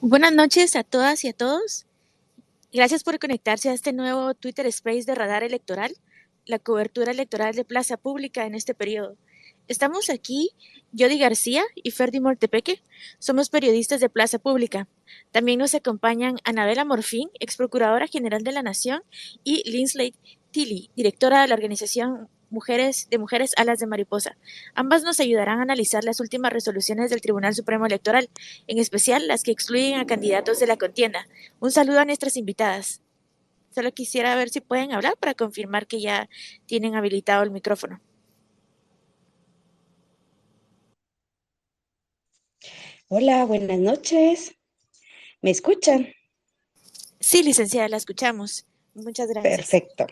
Buenas noches a todas y a todos. Gracias por conectarse a este nuevo Twitter Space de Radar Electoral, la cobertura electoral de Plaza Pública en este periodo. Estamos aquí, Jody García y Ferdi Mortepeque, somos periodistas de Plaza Pública. También nos acompañan Anabela Morfín, ex procuradora general de la Nación, y Linsley Tilly, directora de la organización Mujeres Alas de Mariposa. Ambas nos ayudarán a analizar las últimas resoluciones del Tribunal Supremo Electoral, en especial las que excluyen a candidatos de la contienda. Un saludo a nuestras invitadas. Solo quisiera ver si pueden hablar para confirmar que ya tienen habilitado el micrófono. Hola, buenas noches. ¿Me escuchan? Sí, licenciada, la escuchamos. Muchas gracias. Perfecto.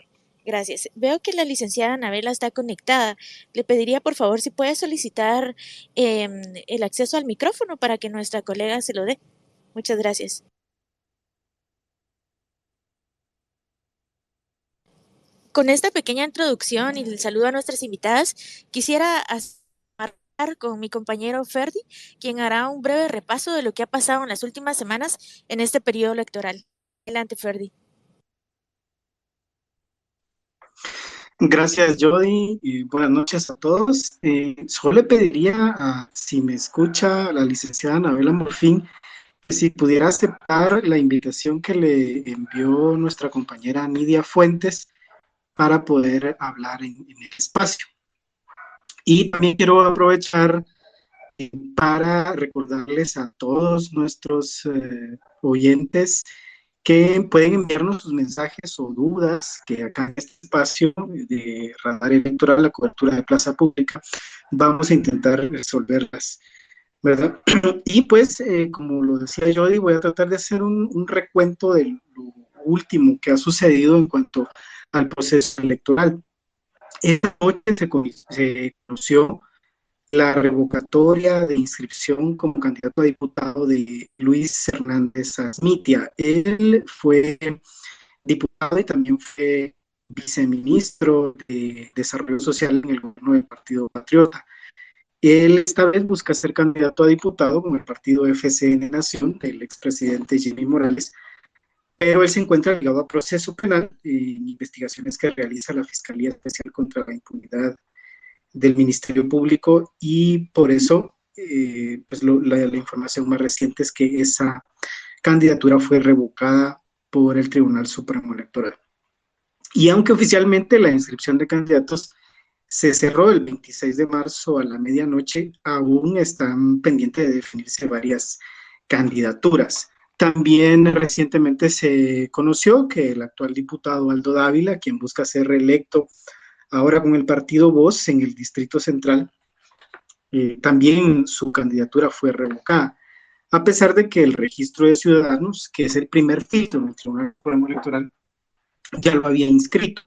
Gracias. Veo que la licenciada Anabela está conectada. Le pediría, por favor, si puede solicitar el acceso al micrófono para que nuestra colega se lo dé. Muchas gracias. Con esta pequeña introducción y el saludo a nuestras invitadas, quisiera arrancar con mi compañero Ferdi, quien hará un breve repaso de lo que ha pasado en las últimas semanas en este periodo electoral. Adelante, Ferdi. Gracias, Jody, y buenas noches a todos. Solo le pediría, si me escucha la licenciada Anabela Morfín, que si pudiera aceptar la invitación que le envió nuestra compañera Nidia Fuentes para poder hablar en el espacio. Y también quiero aprovechar para recordarles a todos nuestros oyentes que pueden enviarnos sus mensajes o dudas, que acá en este espacio de Radar Electoral, la cobertura de Plaza Pública, vamos a intentar resolverlas, ¿verdad? Y pues, como lo decía Jody, voy a tratar de hacer un recuento de lo último que ha sucedido en cuanto al proceso electoral. Esta noche se conoció la revocatoria de inscripción como candidato a diputado de Luis Hernández Asmitia. Él fue diputado y también fue viceministro de Desarrollo Social en el gobierno del Partido Patriota. Él esta vez busca ser candidato a diputado con el partido FCN Nación del expresidente Jimmy Morales, pero él se encuentra ligado a proceso penal en investigaciones que realiza la Fiscalía Especial contra la Impunidad del Ministerio Público, y por eso pues la información más reciente es que esa candidatura fue revocada por el Tribunal Supremo Electoral. Y aunque oficialmente la inscripción de candidatos se cerró el 26 de marzo a la medianoche, aún están pendientes de definirse varias candidaturas. También recientemente se conoció que el actual diputado Aldo Dávila, quien busca ser reelecto ahora con el partido Voz en el Distrito Central, también su candidatura fue revocada, a pesar de que el registro de ciudadanos, que es el primer filtro en el Tribunal Supremo Electoral, ya lo había inscrito.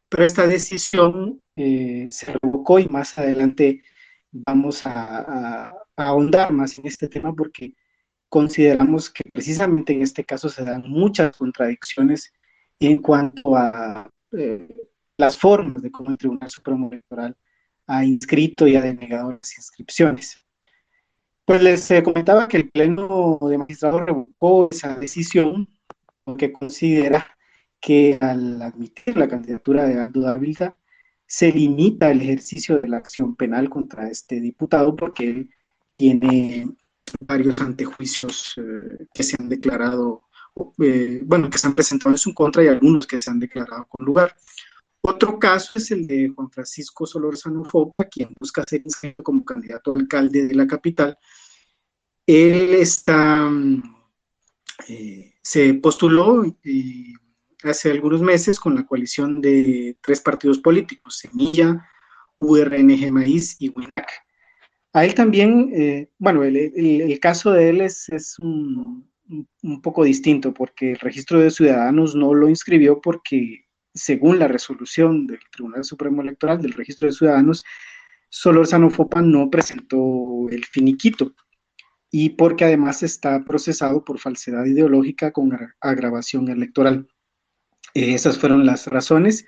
Pero esta decisión se revocó, y más adelante vamos a ahondar más en este tema porque consideramos que precisamente en este caso se dan muchas contradicciones en cuanto a las formas de cómo el Tribunal Supremo Electoral ha inscrito y ha denegado las inscripciones. Pues les comentaba que el Pleno de Magistrados revocó esa decisión porque considera que al admitir la candidatura de Aldo Dávila se limita el ejercicio de la acción penal contra este diputado, porque él tiene varios antejuicios que se han declarado, bueno, que se han presentado en su contra, y algunos que se han declarado con lugar. Otro caso es el de Juan Francisco Solórzano Fopa, quien busca ser inscrito como candidato a alcalde de la capital. Él se postuló hace algunos meses con la coalición de tres partidos políticos: Semilla, URNG Maíz y WINAC. A él también, bueno, el caso de él es un poco distinto, porque el registro de ciudadanos no lo inscribió porque, según la resolución del Tribunal Supremo Electoral del registro de ciudadanos, Solórzano Fopa no presentó el finiquito, y porque además está procesado por falsedad ideológica con agravación electoral. Esas fueron las razones,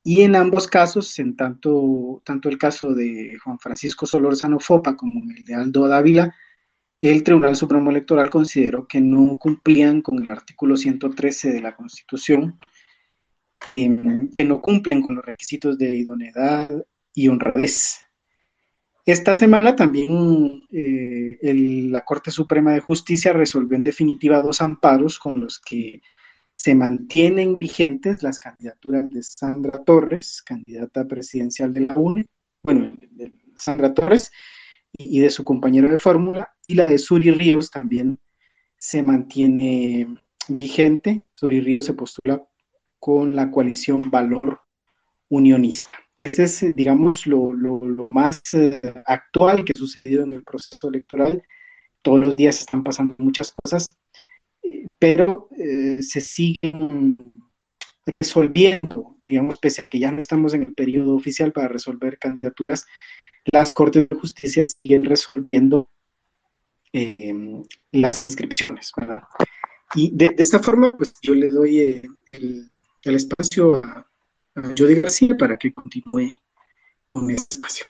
y en ambos casos, en tanto el caso de Juan Francisco Solórzano Fopa como el de Aldo Dávila, el Tribunal Supremo Electoral consideró que no cumplían con el artículo 113 de la Constitución, que no cumplen con los requisitos de idoneidad y honradez. Esta semana también la Corte Suprema de Justicia resolvió en definitiva dos amparos con los que se mantienen vigentes las candidaturas de Sandra Torres, candidata presidencial de la UNE, bueno, de Sandra Torres y de su compañero de fórmula, y la de Suri Ríos también se mantiene vigente. Suri Ríos se postula con la coalición Valor Unionista. Ese es, digamos, lo más actual que ha sucedido en el proceso electoral. Todos los días están pasando muchas cosas, pero se siguen resolviendo, digamos, pese a que ya no estamos en el periodo oficial para resolver candidaturas, las Cortes de Justicia siguen resolviendo las inscripciones, ¿verdad? Y de esta forma, pues yo le doy el espacio a Jody García para que continúe con este espacio.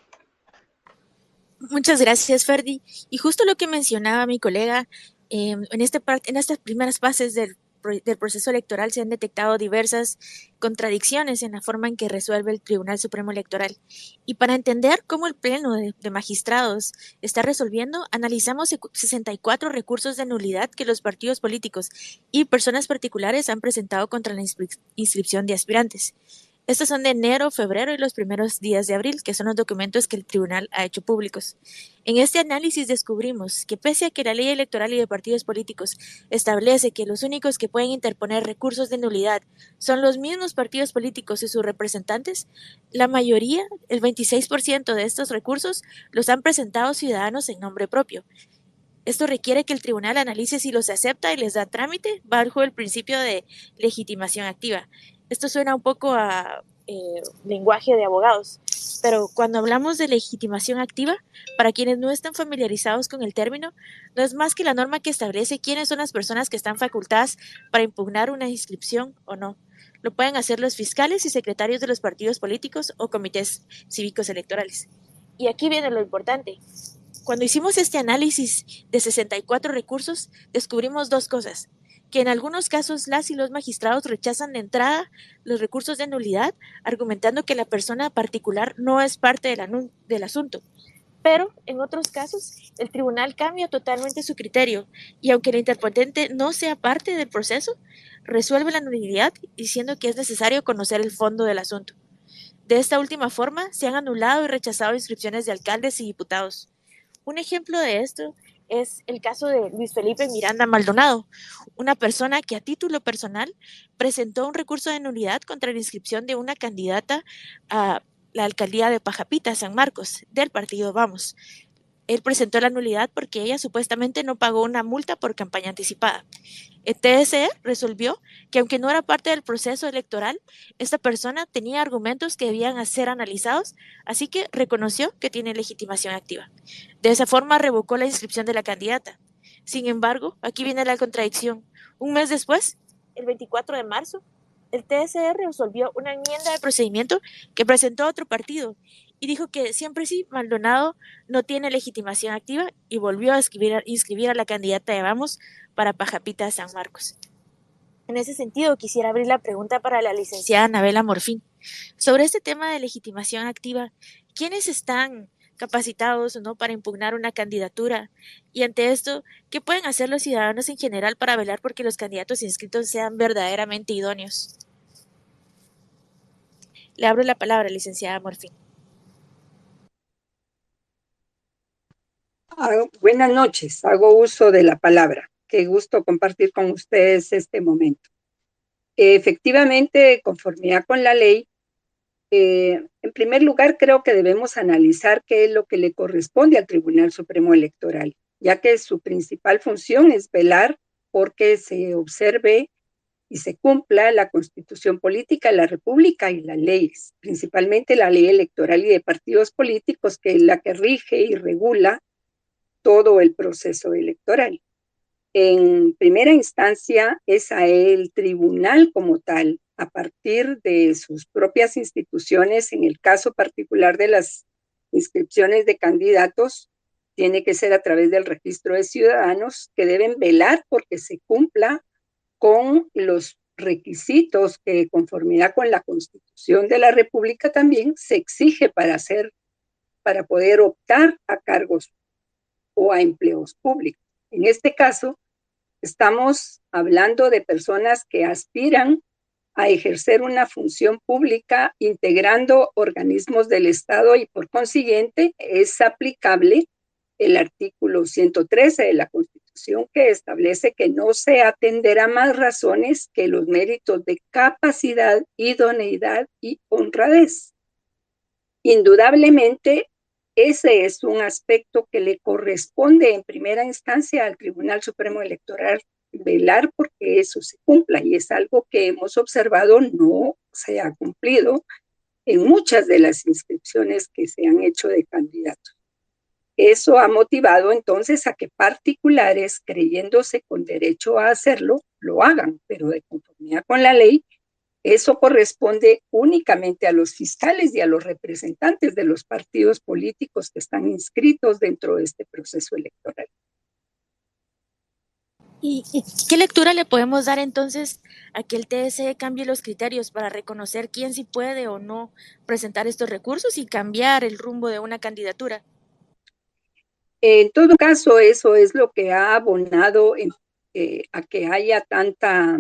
Muchas gracias, Ferdi. Y justo lo que mencionaba mi colega, en estas primeras fases del proceso electoral se han detectado diversas contradicciones en la forma en que resuelve el Tribunal Supremo Electoral. Y para entender cómo el Pleno de Magistrados está resolviendo, analizamos 64 recursos de nulidad que los partidos políticos y personas particulares han presentado contra la inscripción de aspirantes. Estos son de enero, febrero y los primeros días de abril, que son los documentos que el tribunal ha hecho públicos. En este análisis descubrimos que pese a que la ley electoral y de partidos políticos establece que los únicos que pueden interponer recursos de nulidad son los mismos partidos políticos y sus representantes, la mayoría, el 26% de estos recursos, los han presentado ciudadanos en nombre propio. Esto requiere que el tribunal analice si los acepta y les da trámite bajo el principio de legitimación activa. Esto suena un poco a lenguaje de abogados, pero cuando hablamos de legitimación activa, para quienes no están familiarizados con el término, no es más que la norma que establece quiénes son las personas que están facultadas para impugnar una inscripción o no. Lo pueden hacer los fiscales y secretarios de los partidos políticos o comités cívicos electorales. Y aquí viene lo importante. Cuando hicimos este análisis de 64 recursos, descubrimos dos cosas: que en algunos casos las y los magistrados rechazan de entrada los recursos de nulidad, argumentando que la persona particular no es parte del asunto. Pero en otros casos, el tribunal cambia totalmente su criterio y aunque el interpotente no sea parte del proceso, resuelve la nulidad diciendo que es necesario conocer el fondo del asunto. De esta última forma, se han anulado y rechazado inscripciones de alcaldes y diputados. Un ejemplo de esto es el caso de Luis Felipe Miranda Maldonado, una persona que a título personal presentó un recurso de nulidad contra la inscripción de una candidata a la alcaldía de Pajapita, San Marcos, del partido Vamos. Él presentó la nulidad porque ella supuestamente no pagó una multa por campaña anticipada. El TSE resolvió que aunque no era parte del proceso electoral, esta persona tenía argumentos que debían ser analizados, así que reconoció que tiene legitimación activa. De esa forma revocó la inscripción de la candidata. Sin embargo, aquí viene la contradicción. Un mes después, el 24 de marzo, el TSE resolvió una enmienda de procedimiento que presentó otro partido y dijo que siempre sí, Maldonado no tiene legitimación activa y volvió a inscribir a la candidata de Vamos para Pajapita San Marcos. En ese sentido, quisiera abrir la pregunta para la licenciada Anabela Morfín. Sobre este tema de legitimación activa, ¿quiénes están capacitados o no para impugnar una candidatura? Y ante esto, ¿qué pueden hacer los ciudadanos en general para velar porque los candidatos inscritos sean verdaderamente idóneos? Le abro la palabra, licenciada Morfín. Buenas noches, hago uso de la palabra. Qué gusto compartir con ustedes este momento. Efectivamente, conformidad con la ley, en primer lugar creo que debemos analizar qué es lo que le corresponde al Tribunal Supremo Electoral, ya que su principal función es velar porque se observe y se cumpla la Constitución Política de la República y las leyes, principalmente la ley electoral y de partidos políticos, que es la que rige y regula todo el proceso electoral. En primera instancia es a el tribunal como tal, a partir de sus propias instituciones, en el caso particular de las inscripciones de candidatos, tiene que ser a través del registro de ciudadanos que deben velar porque se cumpla con los requisitos que, de conformidad con la Constitución de la República, también se exige para poder optar a cargos o a empleos públicos. En este caso, estamos hablando de personas que aspiran a ejercer una función pública integrando organismos del Estado y por consiguiente es aplicable el artículo 113 de la Constitución, que establece que no se atenderá más razones que los méritos de capacidad, idoneidad y honradez. Indudablemente, ese es un aspecto que le corresponde en primera instancia al Tribunal Supremo Electoral velar porque eso se cumpla, y es algo que hemos observado no se ha cumplido en muchas de las inscripciones que se han hecho de candidatos. Eso ha motivado entonces a que particulares, creyéndose con derecho a hacerlo, lo hagan, pero de conformidad con la ley, eso corresponde únicamente a los fiscales y a los representantes de los partidos políticos que están inscritos dentro de este proceso electoral. ¿Y qué lectura le podemos dar entonces a que el TSE cambie los criterios para reconocer quién sí puede o no presentar estos recursos y cambiar el rumbo de una candidatura? En todo caso, eso es lo que ha abonado a que haya tanta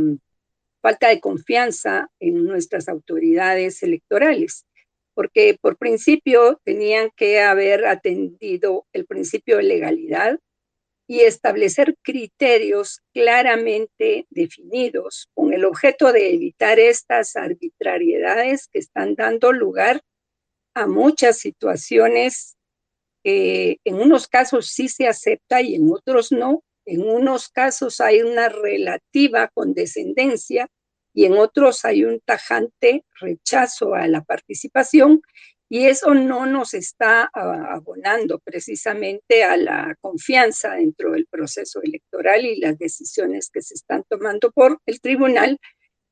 falta de confianza en nuestras autoridades electorales, porque por principio tenían que haber atendido el principio de legalidad y establecer criterios claramente definidos con el objeto de evitar estas arbitrariedades que están dando lugar a muchas situaciones. En unos casos sí se acepta y en otros no. En unos casos hay una relativa condescendencia y en otros hay un tajante rechazo a la participación, y eso no nos está abonando precisamente a la confianza dentro del proceso electoral y las decisiones que se están tomando por el tribunal,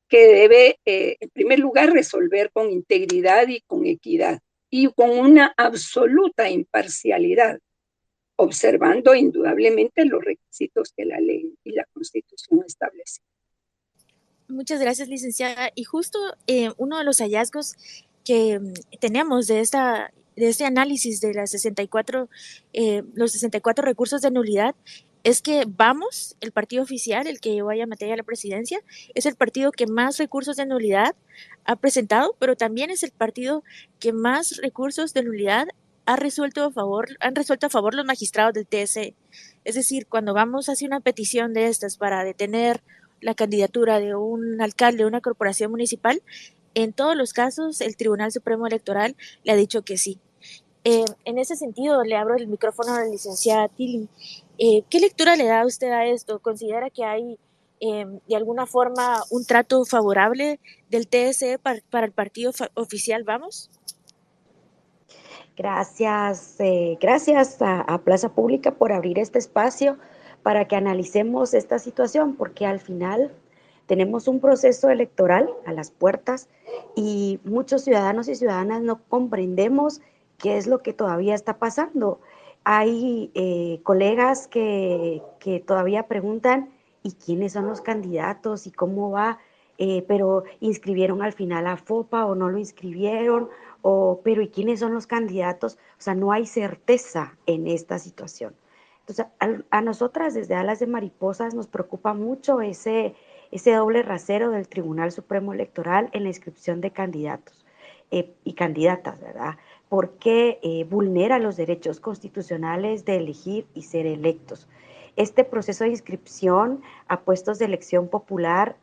que debe, en primer lugar, resolver con integridad y con equidad y con una absoluta imparcialidad, observando indudablemente los requisitos que la ley y la Constitución establecen. Muchas gracias, licenciada. Y justo uno de los hallazgos que tenemos de este análisis de las los 64 recursos de nulidad es que Vamos, el partido oficial, el que llevó a Yamatei a la presidencia, es el partido que más recursos de nulidad ha presentado, pero también es el partido que más recursos de nulidad han resuelto a favor los magistrados del TSE. Es decir, cuando Vamos hace una petición de estas para detener la candidatura de un alcalde de una corporación municipal, en todos los casos el Tribunal Supremo Electoral le ha dicho que sí. En ese sentido, le abro el micrófono a la licenciada Tilly. ¿Qué lectura le da usted a esto? ¿Considera que hay de alguna forma un trato favorable del TSE para el partido oficial Vamos? Gracias, gracias a Plaza Pública por abrir este espacio para que analicemos esta situación, porque al final tenemos un proceso electoral a las puertas y muchos ciudadanos y ciudadanas no comprendemos qué es lo que todavía está pasando. Hay colegas que todavía preguntan, ¿y quiénes son los candidatos? ¿Y cómo va? Pero inscribieron al final a FOPA o no lo inscribieron, pero ¿y quiénes son los candidatos? O sea, no hay certeza en esta situación. Entonces, a nosotras desde Alas de Mariposas nos preocupa mucho ese doble rasero del Tribunal Supremo Electoral en la inscripción de candidatos y candidatas, ¿verdad? Porque vulnera los derechos constitucionales de elegir y ser electos. Este proceso de inscripción a puestos de elección popular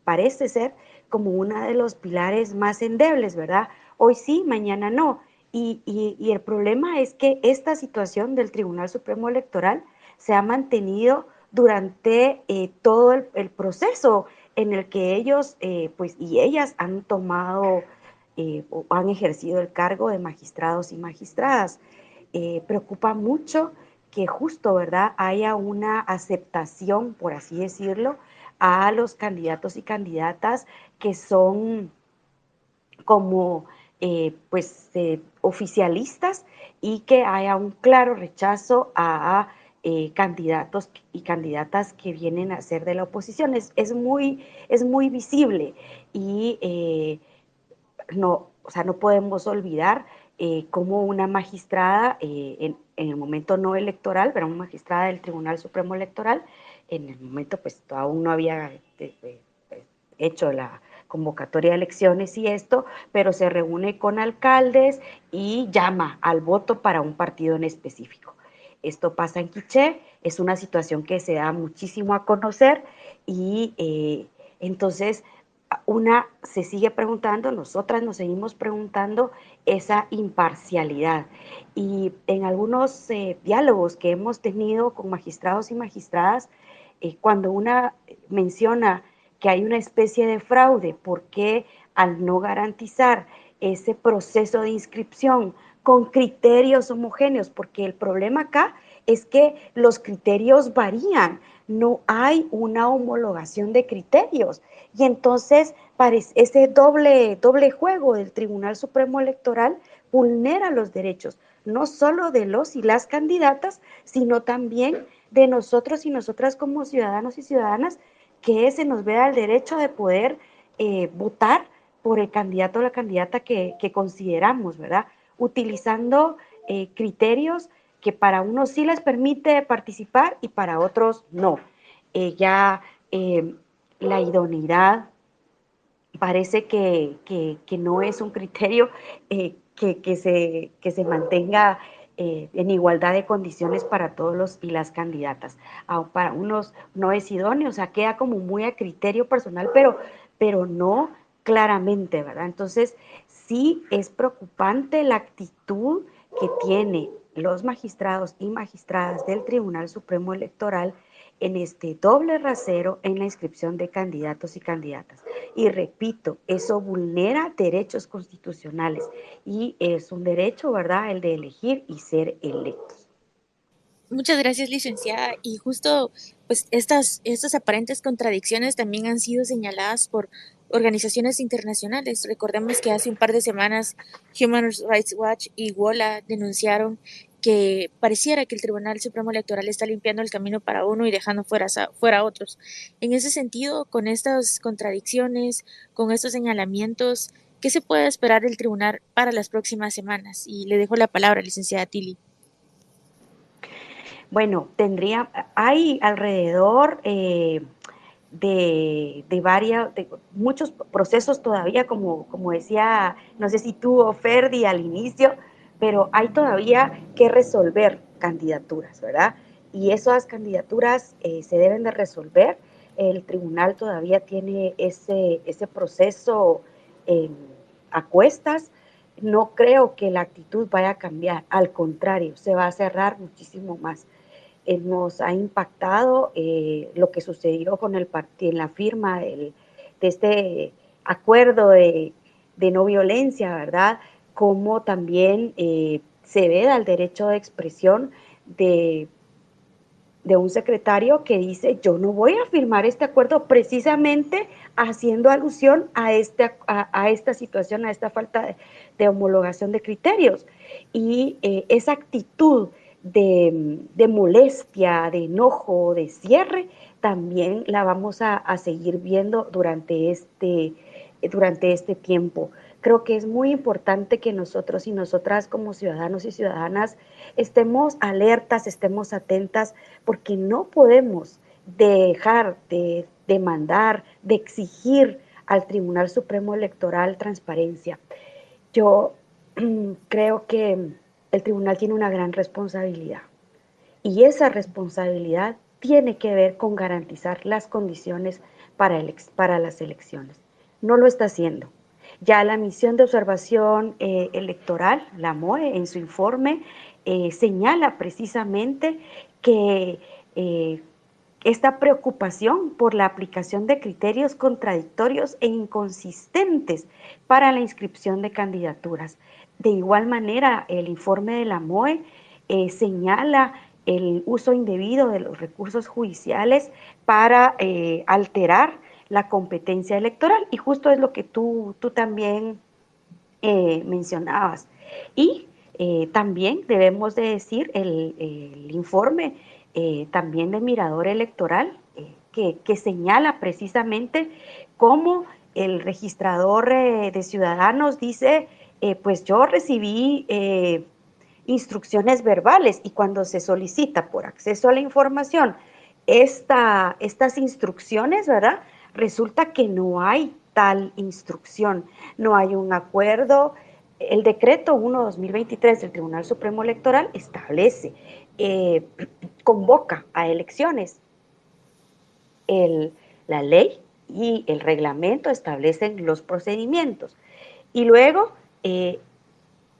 parece ser como uno de los pilares más endebles, ¿verdad? Hoy sí, mañana no. Y el problema es que esta situación del Tribunal Supremo Electoral se ha mantenido durante todo el proceso en el que ellos y ellas han tomado o han ejercido el cargo de magistrados y magistradas. Preocupa mucho que justo, ¿verdad?, haya una aceptación, por así decirlo, a los candidatos y candidatas que son como oficialistas y que haya un claro rechazo a candidatos y candidatas que vienen a ser de la oposición. Es muy visible y no, o sea, no podemos olvidar cómo una magistrada en el momento no electoral, pero una magistrada del Tribunal Supremo Electoral, en el momento pues aún no había hecho la convocatoria de elecciones y esto, pero se reúne con alcaldes y llama al voto para un partido en específico. Esto pasa en Quiché, es una situación que se da muchísimo a conocer y entonces una se sigue preguntando, nosotras nos seguimos preguntando esa imparcialidad. Y en algunos diálogos que hemos tenido con magistrados y magistradas, cuando una menciona que hay una especie de fraude, porque al no garantizar ese proceso de inscripción con criterios homogéneos, porque el problema acá es que los criterios varían, no hay una homologación de criterios. Y entonces ese doble juego del Tribunal Supremo Electoral vulnera los derechos, no solo de los y las candidatas, sino también de nosotros y nosotras como ciudadanos y ciudadanas, que se nos vea el derecho de poder votar por el candidato o la candidata que consideramos, ¿verdad? Utilizando criterios que para unos sí les permite participar y para otros no. Ya la idoneidad parece que no es un criterio que se mantenga en igualdad de condiciones para todos los y las candidatas. Para unos no es idóneo, o sea, queda como muy a criterio personal, pero no claramente, ¿verdad? Entonces, sí es preocupante la actitud que tiene los magistrados y magistradas del Tribunal Supremo Electoral en este doble rasero en la inscripción de candidatos y candidatas. Y repito, eso vulnera derechos constitucionales y es un derecho, ¿verdad?, el de elegir y ser electos. Muchas gracias, licenciada. Y justo, pues, estas aparentes contradicciones también han sido señaladas por organizaciones internacionales. Recordemos que hace un par de semanas Human Rights Watch y WOLA denunciaron que pareciera que el Tribunal Supremo Electoral está limpiando el camino para uno y dejando fuera a otros. En ese sentido, con estas contradicciones, con estos señalamientos, ¿qué se puede esperar del tribunal para las próximas semanas? Y le dejo la palabra, licenciada Tilly. Bueno, hay alrededor de muchos procesos todavía, como decía, no sé si tú o Ferdi al inicio, pero hay todavía que resolver candidaturas, ¿verdad? Y esas candidaturas se deben de resolver. El tribunal todavía tiene ese proceso a cuestas. No creo que la actitud vaya a cambiar, al contrario, se va a cerrar muchísimo más. Nos ha impactado lo que sucedió con en la firma de este acuerdo de no violencia, ¿verdad? Como también se veda el derecho de expresión de un secretario que dice, yo no voy a firmar este acuerdo precisamente haciendo alusión a esta situación, a esta falta de homologación de criterios. Y esa actitud de molestia, de enojo, de cierre, también la vamos a seguir viendo durante este tiempo. Creo que es muy importante que nosotros y nosotras como ciudadanos y ciudadanas estemos alertas, estemos atentas, porque no podemos dejar de demandar, de exigir al Tribunal Supremo Electoral transparencia. Yo creo que el tribunal tiene una gran responsabilidad y esa responsabilidad tiene que ver con garantizar las condiciones para las elecciones. No lo está haciendo. Ya la misión de observación electoral, la MOE, en su informe, señala precisamente que esta preocupación por la aplicación de criterios contradictorios e inconsistentes para la inscripción de candidaturas. De igual manera, el informe de la MOE señala el uso indebido de los recursos judiciales para alterar la competencia electoral, y justo es lo que tú también mencionabas. Y también debemos de decir el informe también de Mirador Electoral que señala precisamente cómo el registrador de ciudadanos dice, pues yo recibí instrucciones verbales y cuando se solicita por acceso a la información estas instrucciones, ¿verdad? Resulta que no hay tal instrucción, no hay un acuerdo. El decreto 1/2023 del Tribunal Supremo Electoral establece, convoca a elecciones. La ley y el reglamento establecen los procedimientos. Y luego,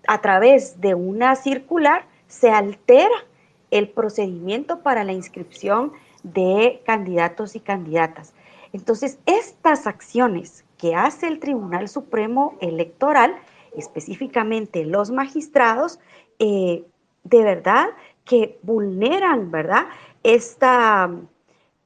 a través de una circular, se altera el procedimiento para la inscripción de candidatos y candidatas. Entonces, estas acciones que hace el Tribunal Supremo Electoral, específicamente los magistrados, de verdad que vulneran, ¿verdad? Esta,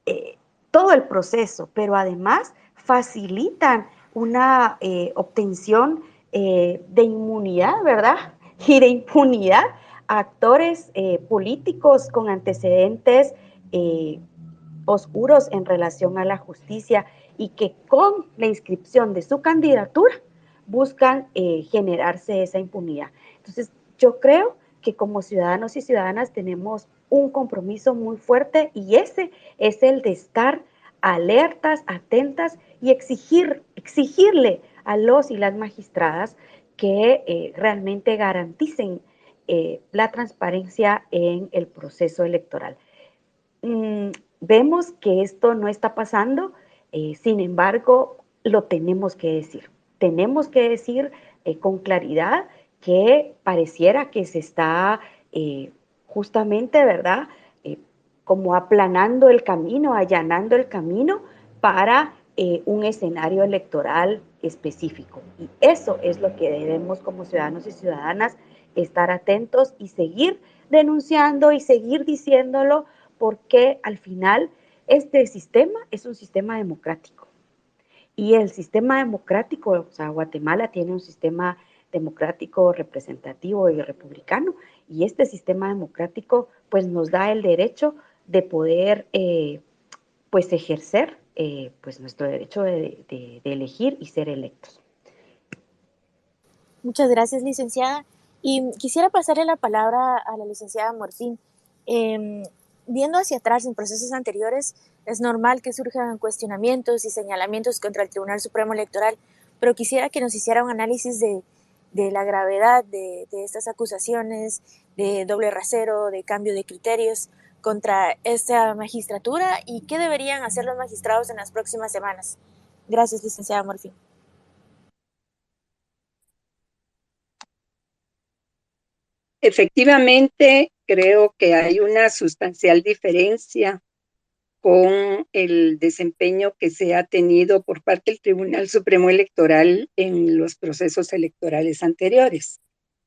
eh, todo el proceso, pero además facilitan una obtención de inmunidad, ¿verdad? Y de impunidad a actores políticos con antecedentes oscuros en relación a la justicia y que con la inscripción de su candidatura buscan generarse esa impunidad. Entonces, yo creo que como ciudadanos y ciudadanas tenemos un compromiso muy fuerte y ese es el de estar alertas, atentas y exigirle a los y las magistradas que realmente garanticen la transparencia en el proceso electoral. Vemos que esto no está pasando, sin embargo, lo tenemos que decir. Tenemos que decir con claridad que pareciera que se está justamente, ¿verdad? Como aplanando el camino, allanando el camino para un escenario electoral específico. Y eso es lo que debemos como ciudadanos y ciudadanas estar atentos y seguir denunciando y seguir diciéndolo porque al final este sistema es un sistema democrático. Y el sistema democrático, o sea, Guatemala tiene un sistema democrático representativo y republicano, y este sistema democrático pues nos da el derecho de poder pues ejercer pues nuestro derecho de elegir y ser electos. Muchas gracias, licenciada. Y quisiera pasarle la palabra a la licenciada Morfín. Viendo hacia atrás en procesos anteriores, es normal que surjan cuestionamientos y señalamientos contra el Tribunal Supremo Electoral, pero quisiera que nos hiciera un análisis de la gravedad de estas acusaciones, de doble rasero, de cambio de criterios contra esta magistratura y qué deberían hacer los magistrados en las próximas semanas. Gracias, licenciada Morfín. Efectivamente, creo que hay una sustancial diferencia con el desempeño que se ha tenido por parte del Tribunal Supremo Electoral en los procesos electorales anteriores.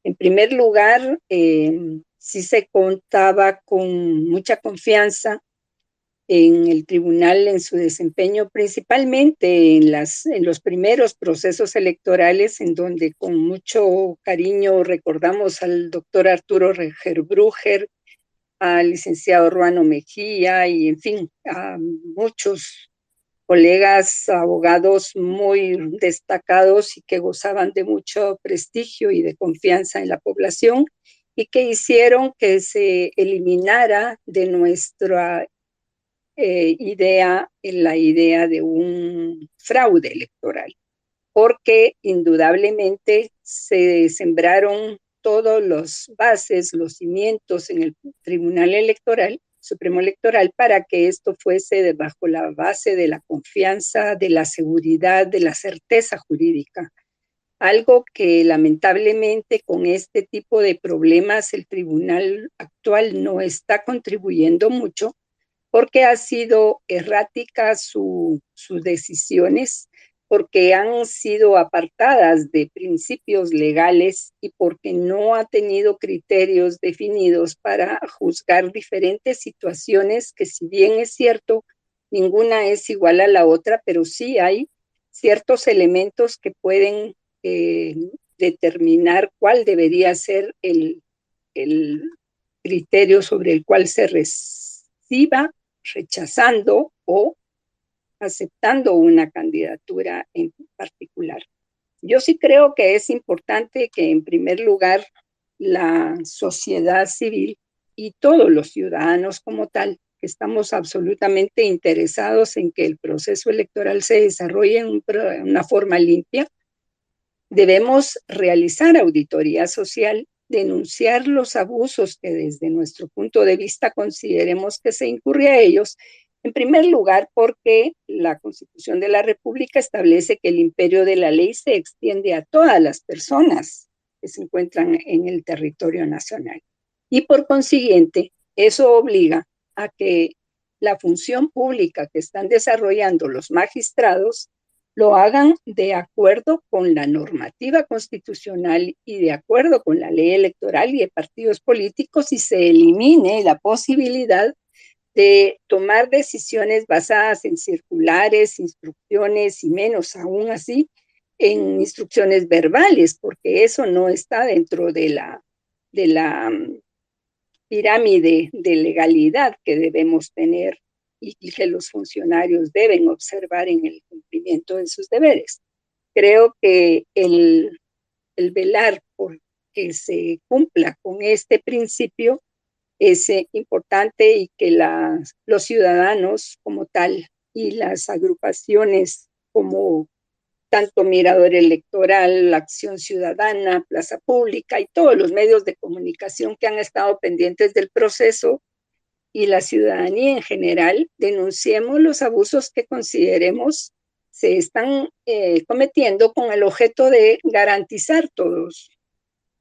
En primer lugar, sí se contaba con mucha confianza en el tribunal en su desempeño, principalmente en los primeros procesos electorales, en donde con mucho cariño recordamos al doctor Arturo Regerbruger, al licenciado Ruano Mejía y, en fin, a muchos colegas abogados muy destacados y que gozaban de mucho prestigio y de confianza en la población y que hicieron que se eliminara de nuestra la idea de un fraude electoral, porque indudablemente se sembraron todos los bases, los cimientos en el Tribunal Electoral, Supremo Electoral, para que esto fuese bajo la base de la confianza, de la seguridad, de la certeza jurídica. Algo que lamentablemente con este tipo de problemas el tribunal actual no está contribuyendo mucho porque ha sido errática sus decisiones, porque han sido apartadas de principios legales y porque no ha tenido criterios definidos para juzgar diferentes situaciones que, si bien es cierto, ninguna es igual a la otra, pero sí hay ciertos elementos que pueden determinar cuál debería ser el criterio sobre el cual se reciba rechazando o aceptando una candidatura en particular. Yo sí creo que es importante que en primer lugar la sociedad civil y todos los ciudadanos como tal, que estamos absolutamente interesados en que el proceso electoral se desarrolle en una forma limpia, debemos realizar auditoría social, denunciar los abusos que desde nuestro punto de vista consideremos que se incurre a ellos. En primer lugar, porque la Constitución de la República establece que el imperio de la ley se extiende a todas las personas que se encuentran en el territorio nacional. Y por consiguiente, eso obliga a que la función pública que están desarrollando los magistrados lo hagan de acuerdo con la normativa constitucional y de acuerdo con la ley electoral y de partidos políticos, y se elimine la posibilidad de tomar decisiones basadas en circulares, instrucciones y menos aún así en instrucciones verbales, porque eso no está dentro de la pirámide de legalidad que debemos tener y que los funcionarios deben observar en el cumplimiento de sus deberes. Creo que el velar por que se cumpla con este principio es importante, y que los ciudadanos como tal y las agrupaciones como tanto Mirador Electoral, Acción Ciudadana, Plaza Pública y todos los medios de comunicación que han estado pendientes del proceso, y la ciudadanía en general, denunciemos los abusos que consideremos se están cometiendo con el objeto de garantizar todos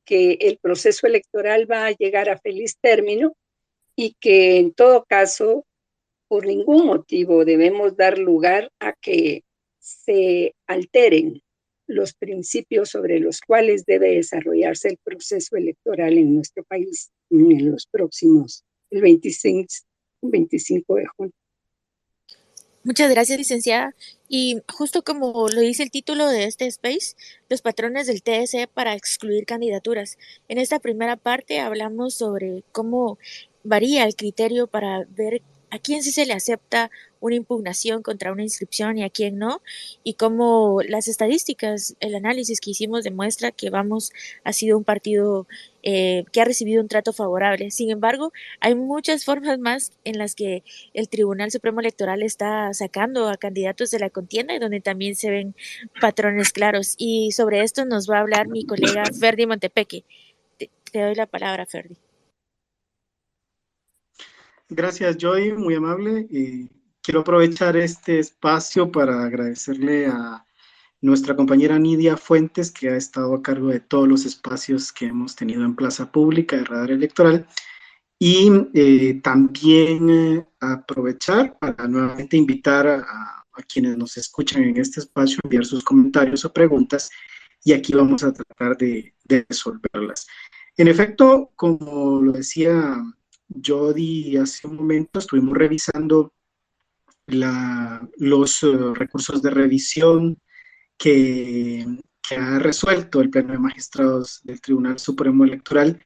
que el proceso electoral va a llegar a feliz término, y que en todo caso, por ningún motivo debemos dar lugar a que se alteren los principios sobre los cuales debe desarrollarse el proceso electoral en nuestro país en los próximos, el 25 de junio. Muchas gracias, licenciada. Y justo como lo dice el título de este space, los patrones del TSE para excluir candidaturas. En esta primera parte hablamos sobre cómo varía el criterio para ver a quién sí se le acepta una impugnación contra una inscripción y a quién no, y cómo las estadísticas, el análisis que hicimos demuestra que Vamos ha sido un partido que ha recibido un trato favorable. Sin embargo, hay muchas formas más en las que el Tribunal Supremo Electoral está sacando a candidatos de la contienda y donde también se ven patrones claros. Y sobre esto nos va a hablar mi colega Ferdi Montepeque. Te doy la palabra, Ferdi. Gracias, Joy, muy amable. Quiero aprovechar este espacio para agradecerle a nuestra compañera Nidia Fuentes, que ha estado a cargo de todos los espacios que hemos tenido en Plaza Pública de Radar Electoral, y también aprovechar para nuevamente invitar a quienes nos escuchan en este espacio a enviar sus comentarios o preguntas, y aquí vamos a tratar de resolverlas. En efecto, como lo decía Jody hace un momento, estuvimos revisando los recursos de revisión que ha resuelto el Pleno de Magistrados del Tribunal Supremo Electoral,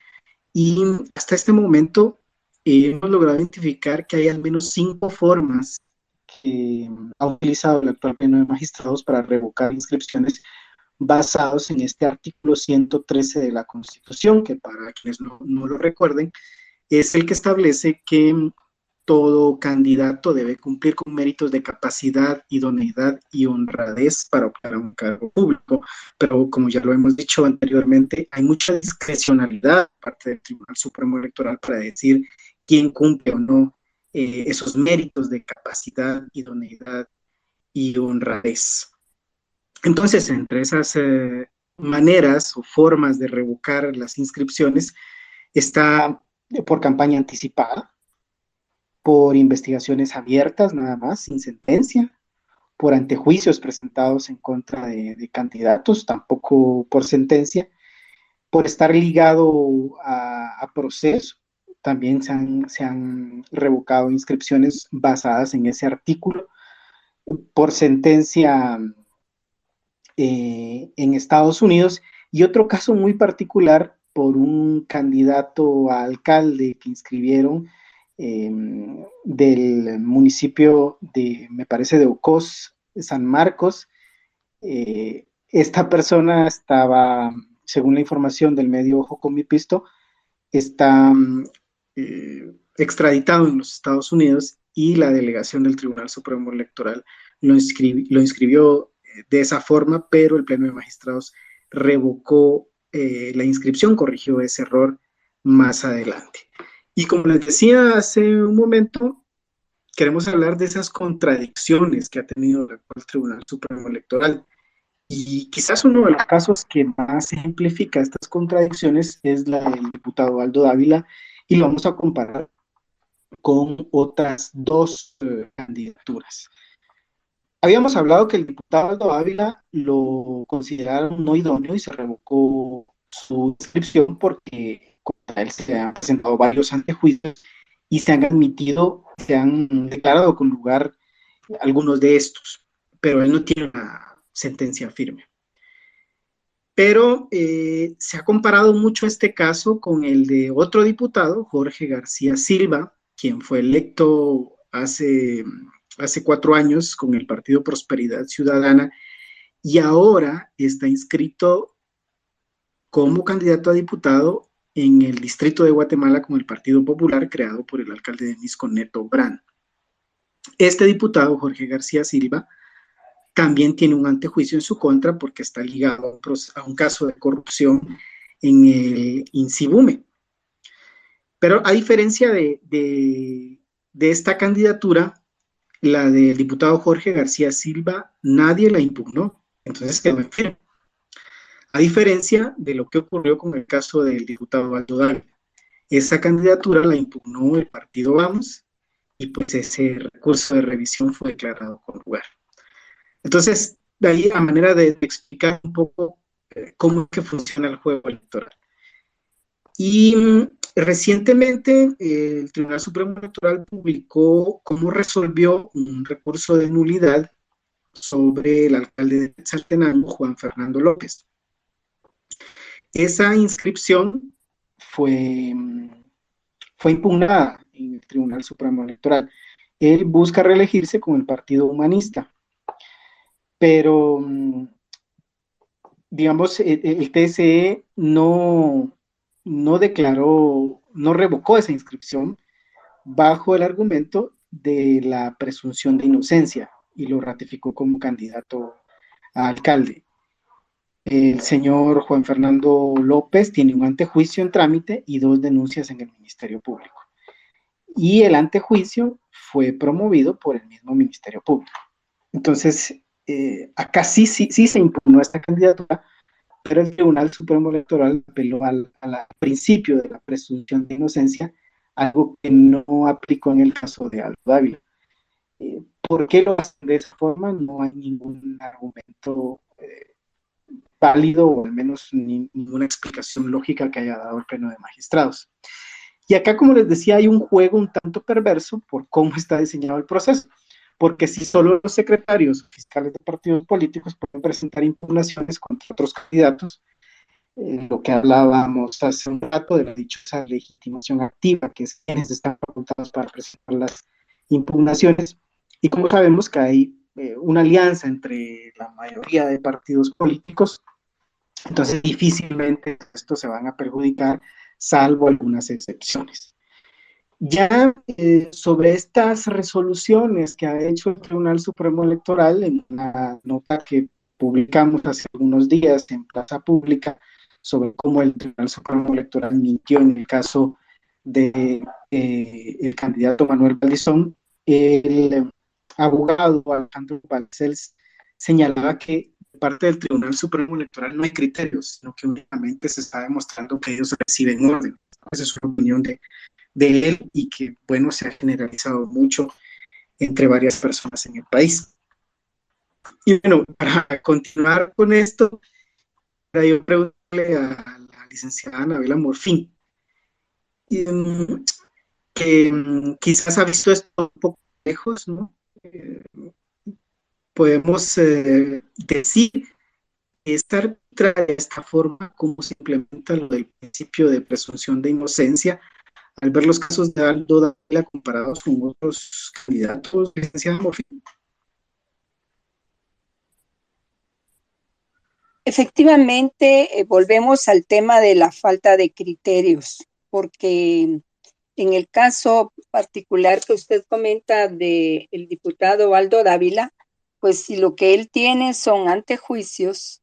y hasta este momento hemos logrado identificar que hay al menos 5 formas que ha utilizado el actual Pleno de Magistrados para revocar inscripciones basados en este artículo 113 de la Constitución, que para quienes no lo recuerden, es el que establece que todo candidato debe cumplir con méritos de capacidad, idoneidad y honradez para optar a un cargo público. Pero como ya lo hemos dicho anteriormente, hay mucha discrecionalidad por parte del Tribunal Supremo Electoral para decir quién cumple o no esos méritos de capacidad, idoneidad y honradez. Entonces, entre esas maneras o formas de revocar las inscripciones está por campaña anticipada, por investigaciones abiertas nada más, sin sentencia, por antejuicios presentados en contra de candidatos, tampoco por sentencia, por estar ligado a proceso. También se han revocado inscripciones basadas en ese artículo, por sentencia en Estados Unidos, Y otro caso muy particular por un candidato a alcalde que inscribieron del municipio de, me parece, de Ocós, San Marcos. Esta persona estaba, según la información del medio Ojo con mi Pisto, está extraditado en los Estados Unidos y la delegación del Tribunal Supremo Electoral lo inscribió de esa forma, pero el Pleno de Magistrados revocó la inscripción, corrigió ese error más adelante. Y como les decía hace un momento, queremos hablar de esas contradicciones que ha tenido el actual Tribunal Supremo Electoral. Y quizás uno de los casos que más ejemplifica estas contradicciones es la del diputado Aldo Dávila, y lo vamos a comparar con otras dos candidaturas. Habíamos hablado que el diputado Aldo Dávila lo consideraron no idóneo y se revocó su inscripción porque contra él se han presentado varios antejuicios y se han admitido, se han declarado con lugar algunos de estos, pero él no tiene una sentencia firme. Pero se ha comparado mucho este caso con el de otro diputado, Jorge García Silva, quien fue electo hace 4 años con el Partido Prosperidad Ciudadana y ahora está inscrito como candidato a diputado en el distrito de Guatemala con el Partido Popular, creado por el alcalde de Misco, Neto Brand. Este diputado, Jorge García Silva, también tiene un antejuicio en su contra porque está ligado a un caso de corrupción en el INSIBUME. Pero a diferencia de esta candidatura, la del diputado Jorge García Silva, nadie la impugnó, entonces quedó en firme. A diferencia de lo que ocurrió con el caso del diputado Aldo Dávila. Esa candidatura la impugnó el partido Vamos y pues ese recurso de revisión fue declarado con lugar. Entonces, de ahí a manera de explicar un poco cómo es que funciona el juego electoral. Y recientemente el Tribunal Supremo Electoral publicó cómo resolvió un recurso de nulidad sobre el alcalde de Quetzaltenango, Juan Fernando López. Esa inscripción fue impugnada en el Tribunal Supremo Electoral. Él busca reelegirse con el Partido Humanista, pero digamos, el TSE no declaró, no revocó esa inscripción bajo el argumento de la presunción de inocencia y lo ratificó como candidato a alcalde. El señor Juan Fernando López tiene un antejuicio en trámite y 2 denuncias en el Ministerio Público. Y el antejuicio fue promovido por el mismo Ministerio Público. Entonces, acá sí se impugnó esta candidatura, pero el Tribunal Supremo Electoral apeló al principio de la presunción de inocencia, algo que no aplicó en el caso de Aldo Dávila. ¿Por qué lo hacen de esa forma? No hay ningún argumento válido, o al menos ninguna explicación lógica que haya dado el Pleno de Magistrados. Y acá, como les decía, hay un juego un tanto perverso por cómo está diseñado el proceso, porque si solo los secretarios fiscales de partidos políticos pueden presentar impugnaciones contra otros candidatos, lo que hablábamos hace un rato de la dichosa legitimación activa, que es quienes están facultados para presentar las impugnaciones, y como sabemos que hay una alianza entre la mayoría de partidos políticos, entonces difícilmente estos se van a perjudicar, salvo algunas excepciones. Ya sobre estas resoluciones que ha hecho el Tribunal Supremo Electoral, en una nota que publicamos hace algunos días en Plaza Pública, sobre cómo el Tribunal Supremo Electoral mintió en el caso de el candidato Manuel Valdizón, el abogado Alejandro Balcells señalaba que de parte del Tribunal Supremo Electoral no hay criterios, sino que únicamente se está demostrando que ellos reciben orden. Esa es una opinión de él y que, bueno, se ha generalizado mucho entre varias personas en el país. Y bueno, para continuar con esto, yo preguntarle a la licenciada Anabela Morfín, que quizás ha visto esto un poco lejos, ¿no? Podemos decir esta arbitraria, de esta forma, cómo se implementa lo del principio de presunción de inocencia, al ver los casos de Aldo Dávila comparados con otros candidatos, licenciada Morfín? Efectivamente, volvemos al tema de la falta de criterios, porque en el caso particular que usted comenta del diputado Aldo Dávila, pues si lo que él tiene son antejuicios,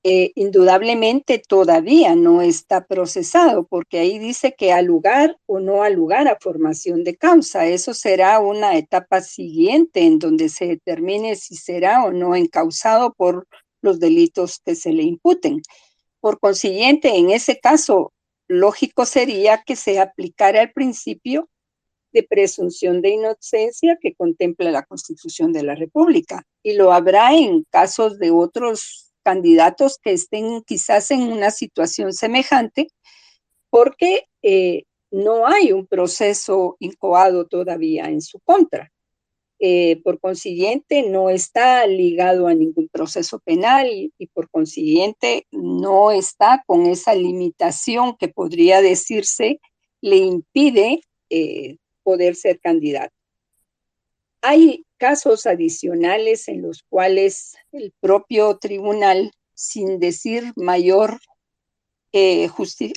indudablemente todavía no está procesado, porque ahí dice que al lugar o no al lugar a formación de causa. Eso será una etapa siguiente en donde se determine si será o no encausado por los delitos que se le imputen. Por consiguiente, en ese caso, lógico sería que se aplicara el principio de presunción de inocencia que contempla la Constitución de la República. Y lo habrá en casos de otros candidatos que estén quizás en una situación semejante, porque no hay un proceso incoado todavía en su contra. Por consiguiente, no está ligado a ningún proceso penal y por consiguiente no está con esa limitación que podría decirse le impide poder ser candidato. Hay casos adicionales en los cuales el propio tribunal, sin decir mayor,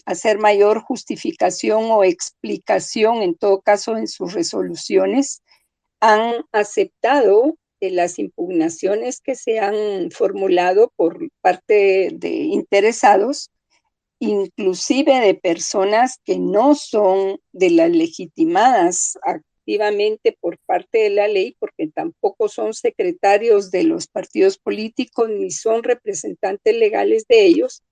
hacer mayor justificación o explicación, en todo caso en sus resoluciones, han aceptado las impugnaciones que se han formulado por parte de interesados, inclusive de personas que no son de las legitimadas activamente por parte de la ley, porque tampoco son secretarios de los partidos políticos ni son representantes legales de ellos,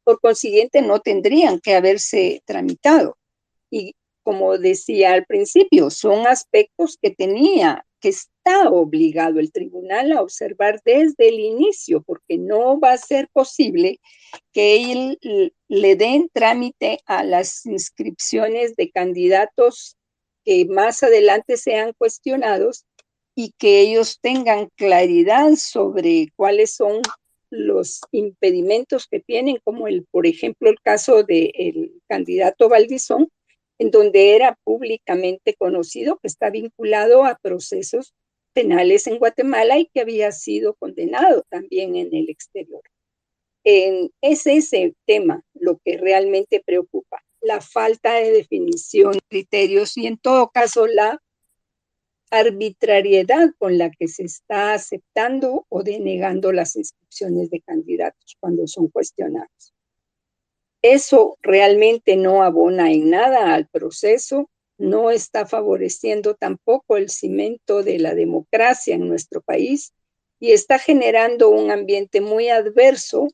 por consiguiente no tendrían que haberse tramitado. Y como decía al principio, son aspectos que está obligado el tribunal a observar desde el inicio, porque no va a ser posible que él le den trámite a las inscripciones de candidatos que más adelante sean cuestionados y que ellos tengan claridad sobre cuáles son los impedimentos que tienen, como por ejemplo, el caso del candidato Valdizón, en donde era públicamente conocido que está vinculado a procesos penales en Guatemala y que había sido condenado también en el exterior. Es ese tema lo que realmente preocupa, la falta de definición de criterios y en todo caso la arbitrariedad con la que se está aceptando o denegando las inscripciones de candidatos cuando son cuestionados. Eso realmente no abona en nada al proceso, no está favoreciendo tampoco el cimiento de la democracia en nuestro país y está generando un ambiente muy adverso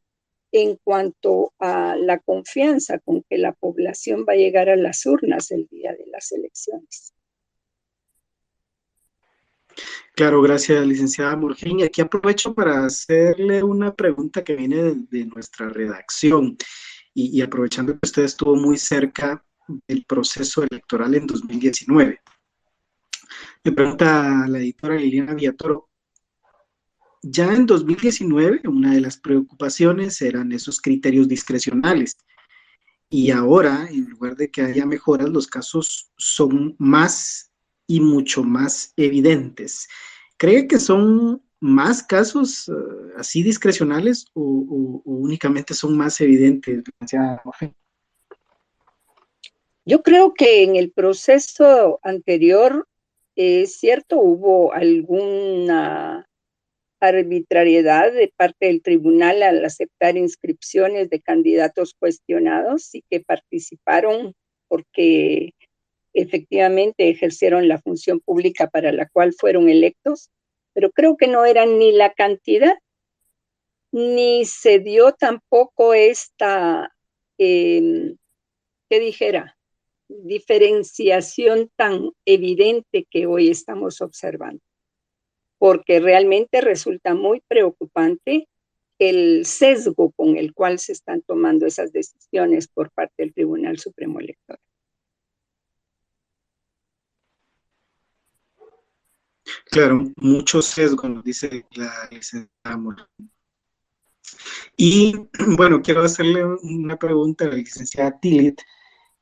en cuanto a la confianza con que la población va a llegar a las urnas el día de las elecciones. Claro, gracias, licenciada Morfín. Y aquí aprovecho para hacerle una pregunta que viene de nuestra redacción y aprovechando que usted estuvo muy cerca del proceso electoral en 2019. Me pregunta la editora Liliana Villatoro, ya en 2019 una de las preocupaciones eran esos criterios discrecionales y ahora, en lugar de que haya mejoras, los casos son más y mucho más evidentes. ¿Cree que son más casos así discrecionales o únicamente son más evidentes? Yo creo que en el proceso anterior, es cierto, hubo alguna arbitrariedad de parte del tribunal al aceptar inscripciones de candidatos cuestionados y que participaron porque efectivamente ejercieron la función pública para la cual fueron electos, pero creo que no eran ni la cantidad, ni se dio tampoco esta, ¿qué dijera? Diferenciación tan evidente que hoy estamos observando, porque realmente resulta muy preocupante el sesgo con el cual se están tomando esas decisiones por parte del Tribunal Supremo Electoral. Claro, mucho sesgo, nos dice la licenciada Morfín. Y bueno, quiero hacerle una pregunta a la licenciada Tillit,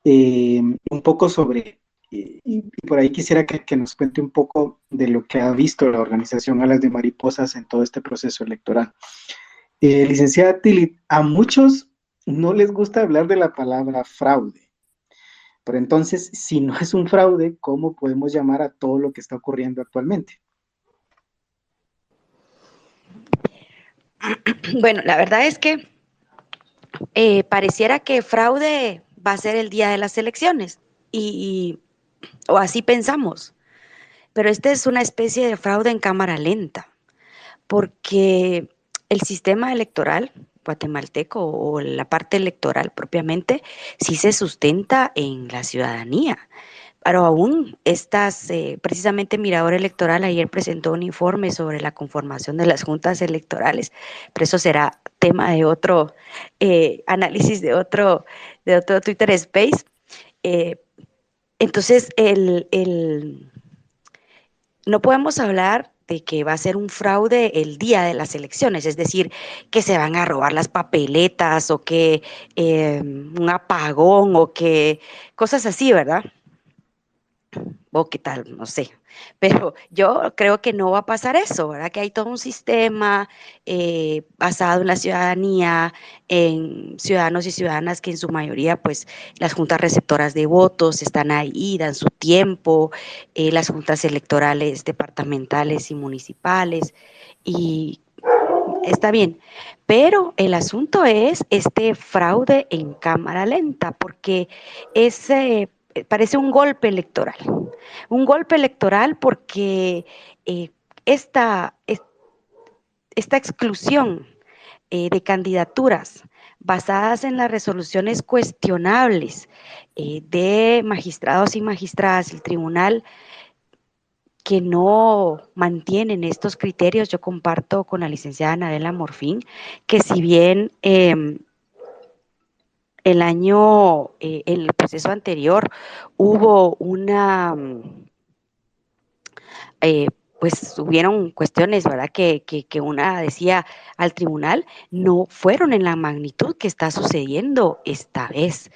un poco sobre, y por ahí quisiera que nos cuente un poco de lo que ha visto la organización Alas de Mariposas en todo este proceso electoral. Licenciada Tillit, a muchos no les gusta hablar de la palabra fraude, pero entonces, si no es un fraude, ¿cómo podemos llamar a todo lo que está ocurriendo actualmente? Bueno, la verdad es que pareciera que fraude va a ser el día de las elecciones o así pensamos, pero este es una especie de fraude en cámara lenta, porque el sistema electoral guatemalteco o la parte electoral propiamente sí se sustenta en la ciudadanía. Pero aún precisamente Mirador Electoral ayer presentó un informe sobre la conformación de las juntas electorales, pero eso será tema de otro análisis de otro Twitter Space. Eh, entonces, no podemos hablar de que va a ser un fraude el día de las elecciones, es decir, que se van a robar las papeletas o que un apagón o que cosas así, ¿verdad? O qué tal, no sé. Pero yo creo que no va a pasar eso, ¿verdad? Que hay todo un sistema basado en la ciudadanía, en ciudadanos y ciudadanas que en su mayoría, pues, las juntas receptoras de votos están ahí, dan su tiempo, las juntas electorales departamentales y municipales, y está bien. Pero el asunto es este fraude en cámara lenta, porque parece un golpe electoral porque eh, esta, esta exclusión de candidaturas basadas en las resoluciones cuestionables de magistrados y magistradas del tribunal que no mantienen estos criterios. Yo comparto con la licenciada Anabela Morfín que si bien en el proceso anterior hubo pues hubieron cuestiones, ¿verdad? Que una decía al tribunal, no fueron en la magnitud que está sucediendo esta vez.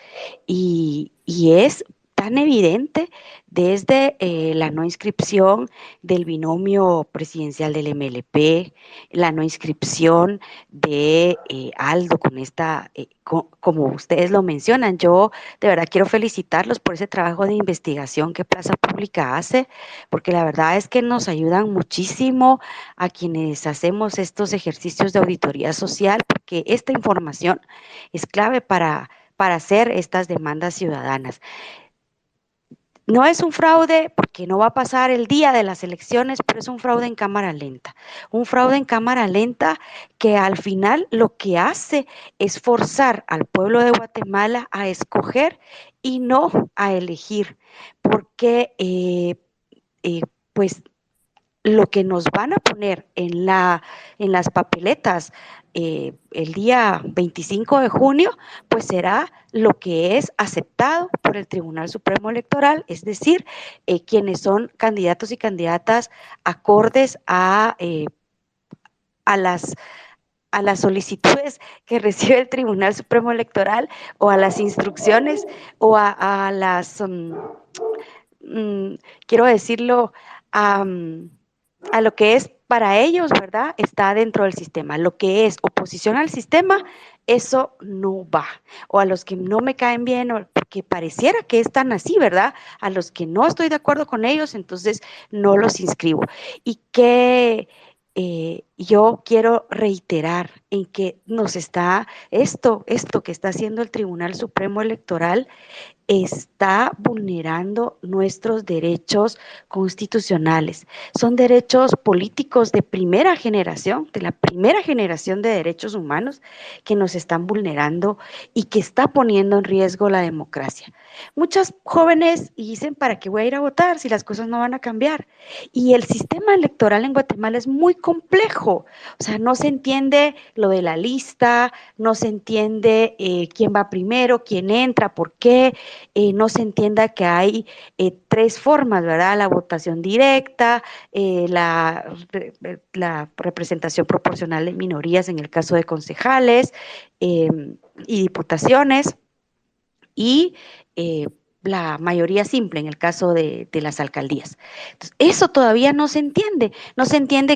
Y es tan evidente desde la no inscripción del binomio presidencial del MLP, la no inscripción de Aldo con como ustedes lo mencionan. Yo de verdad quiero felicitarlos por ese trabajo de investigación que Plaza Pública hace, porque la verdad es que nos ayudan muchísimo a quienes hacemos estos ejercicios de auditoría social, porque esta información es clave para hacer estas demandas ciudadanas. No es un fraude porque no va a pasar el día de las elecciones, pero es un fraude en cámara lenta. Un fraude en cámara lenta que al final lo que hace es forzar al pueblo de Guatemala a escoger y no a elegir, porque pues lo que nos van a poner en las papeletas el día 25 de junio, pues será lo que es aceptado por el Tribunal Supremo Electoral, es decir, quienes son candidatos y candidatas acordes a las a las solicitudes que recibe el Tribunal Supremo Electoral o a las instrucciones o a las, quiero decirlo, a lo que es para ellos, ¿verdad? Está dentro del sistema. Lo que es oposición al sistema, eso no va. O a los que no me caen bien, porque pareciera que están así, ¿verdad? A los que no estoy de acuerdo con ellos, entonces no los inscribo. Y que yo quiero reiterar en que esto que está haciendo el Tribunal Supremo Electoral está vulnerando nuestros derechos constitucionales. Son derechos políticos de primera generación, de la primera generación de derechos humanos que nos están vulnerando y que está poniendo en riesgo la democracia. Muchos jóvenes dicen, ¿para qué voy a ir a votar si las cosas no van a cambiar? Y el sistema electoral en Guatemala es muy complejo. complejo, o sea, no se entiende lo de la lista, no se entiende quién va primero, quién entra, por qué, no se entienda que hay 3 formas, ¿verdad? La votación directa, la representación proporcional de minorías en el caso de concejales y diputaciones, y la mayoría simple en el caso de las alcaldías. Entonces, eso todavía no se entiende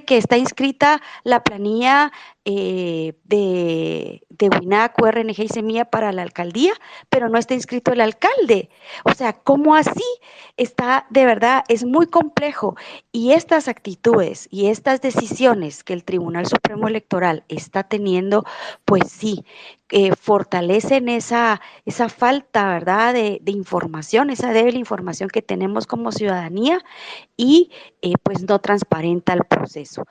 que está inscrita la planilla de WINAC, URNG y Semilla para la alcaldía, pero no está inscrito el alcalde. O sea, ¿cómo así? Está, de verdad, es muy complejo, y estas actitudes y estas decisiones que el Tribunal Supremo Electoral está teniendo, pues sí, fortalecen esa falta, ¿verdad?, de información, esa débil información que tenemos como ciudadanía, y pues no transparenta el proceso.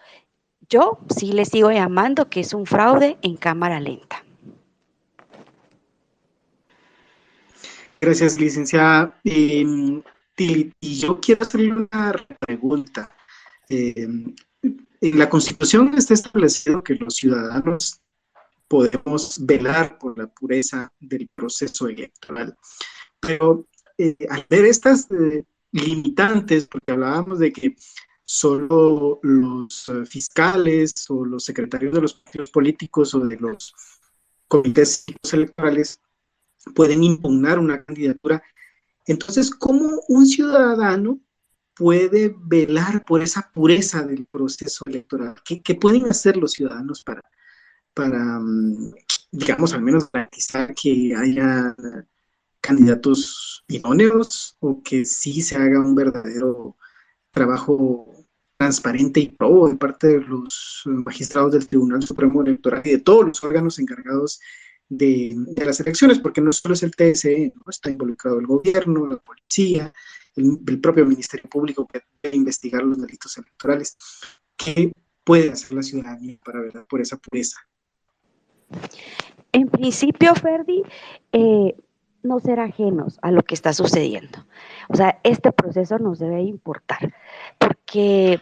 Yo sí le sigo llamando que es un fraude en cámara lenta. Gracias, licenciada. Y yo quiero hacerle una pregunta. En la Constitución está establecido que los ciudadanos podemos velar por la pureza del proceso electoral. Pero al ver estas limitantes, porque hablábamos de que solo los fiscales o los secretarios de los partidos políticos o de los comités electorales pueden impugnar una candidatura, entonces, ¿cómo un ciudadano puede velar por esa pureza del proceso electoral? ¿Qué pueden hacer los ciudadanos para, digamos, al menos garantizar que haya candidatos idóneos o que sí se haga un verdadero trabajo transparente y probo de parte de los magistrados del Tribunal Supremo Electoral y de todos los órganos encargados de las elecciones? Porque no solo es el TSE, ¿no? Está involucrado el gobierno, la policía, el propio Ministerio Público que debe investigar los delitos electorales. ¿Qué puede hacer la ciudadanía para velar por esa pureza? En principio, Ferdi, no ser ajenos a lo que está sucediendo. O sea, este proceso nos debe importar, porque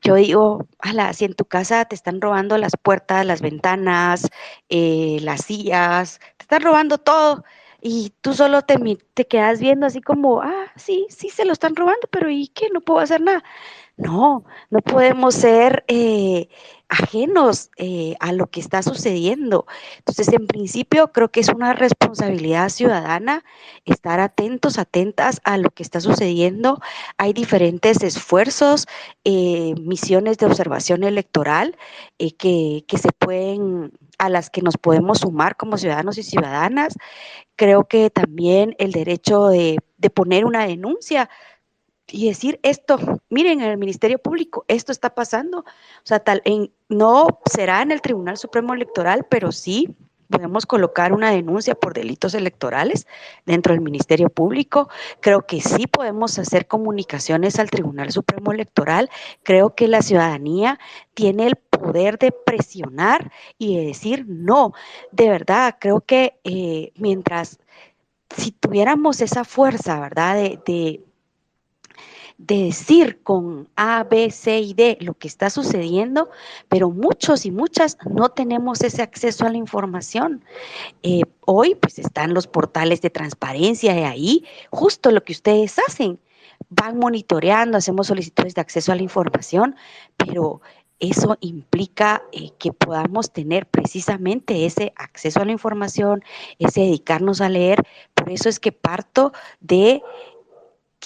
yo digo, ala, si en tu casa te están robando las puertas, las ventanas, las sillas, te están robando todo, y tú solo te quedas viendo así como, sí, sí se lo están robando, pero ¿y qué? No puedo hacer nada. No, no podemos ser ajenos a lo que está sucediendo. Entonces, en principio, creo que es una responsabilidad ciudadana estar atentos, atentas a lo que está sucediendo. Hay diferentes esfuerzos, misiones de observación electoral que se pueden, a las que nos podemos sumar como ciudadanos y ciudadanas. Creo que también el derecho de poner una denuncia y decir esto, miren, en el Ministerio Público, esto está pasando. O sea, no será en el Tribunal Supremo Electoral, pero sí podemos colocar una denuncia por delitos electorales dentro del Ministerio Público. Creo que sí podemos hacer comunicaciones al Tribunal Supremo Electoral. Creo que la ciudadanía tiene el poder de presionar y de decir no. De verdad, creo que si tuviéramos esa fuerza, ¿verdad?, de decir con A, B, C y D lo que está sucediendo, pero muchos y muchas no tenemos ese acceso a la información. Hoy pues están los portales de transparencia de ahí, justo lo que ustedes hacen. Van monitoreando, hacemos solicitudes de acceso a la información, pero eso implica que podamos tener precisamente ese acceso a la información, ese dedicarnos a leer. Por eso es que parto de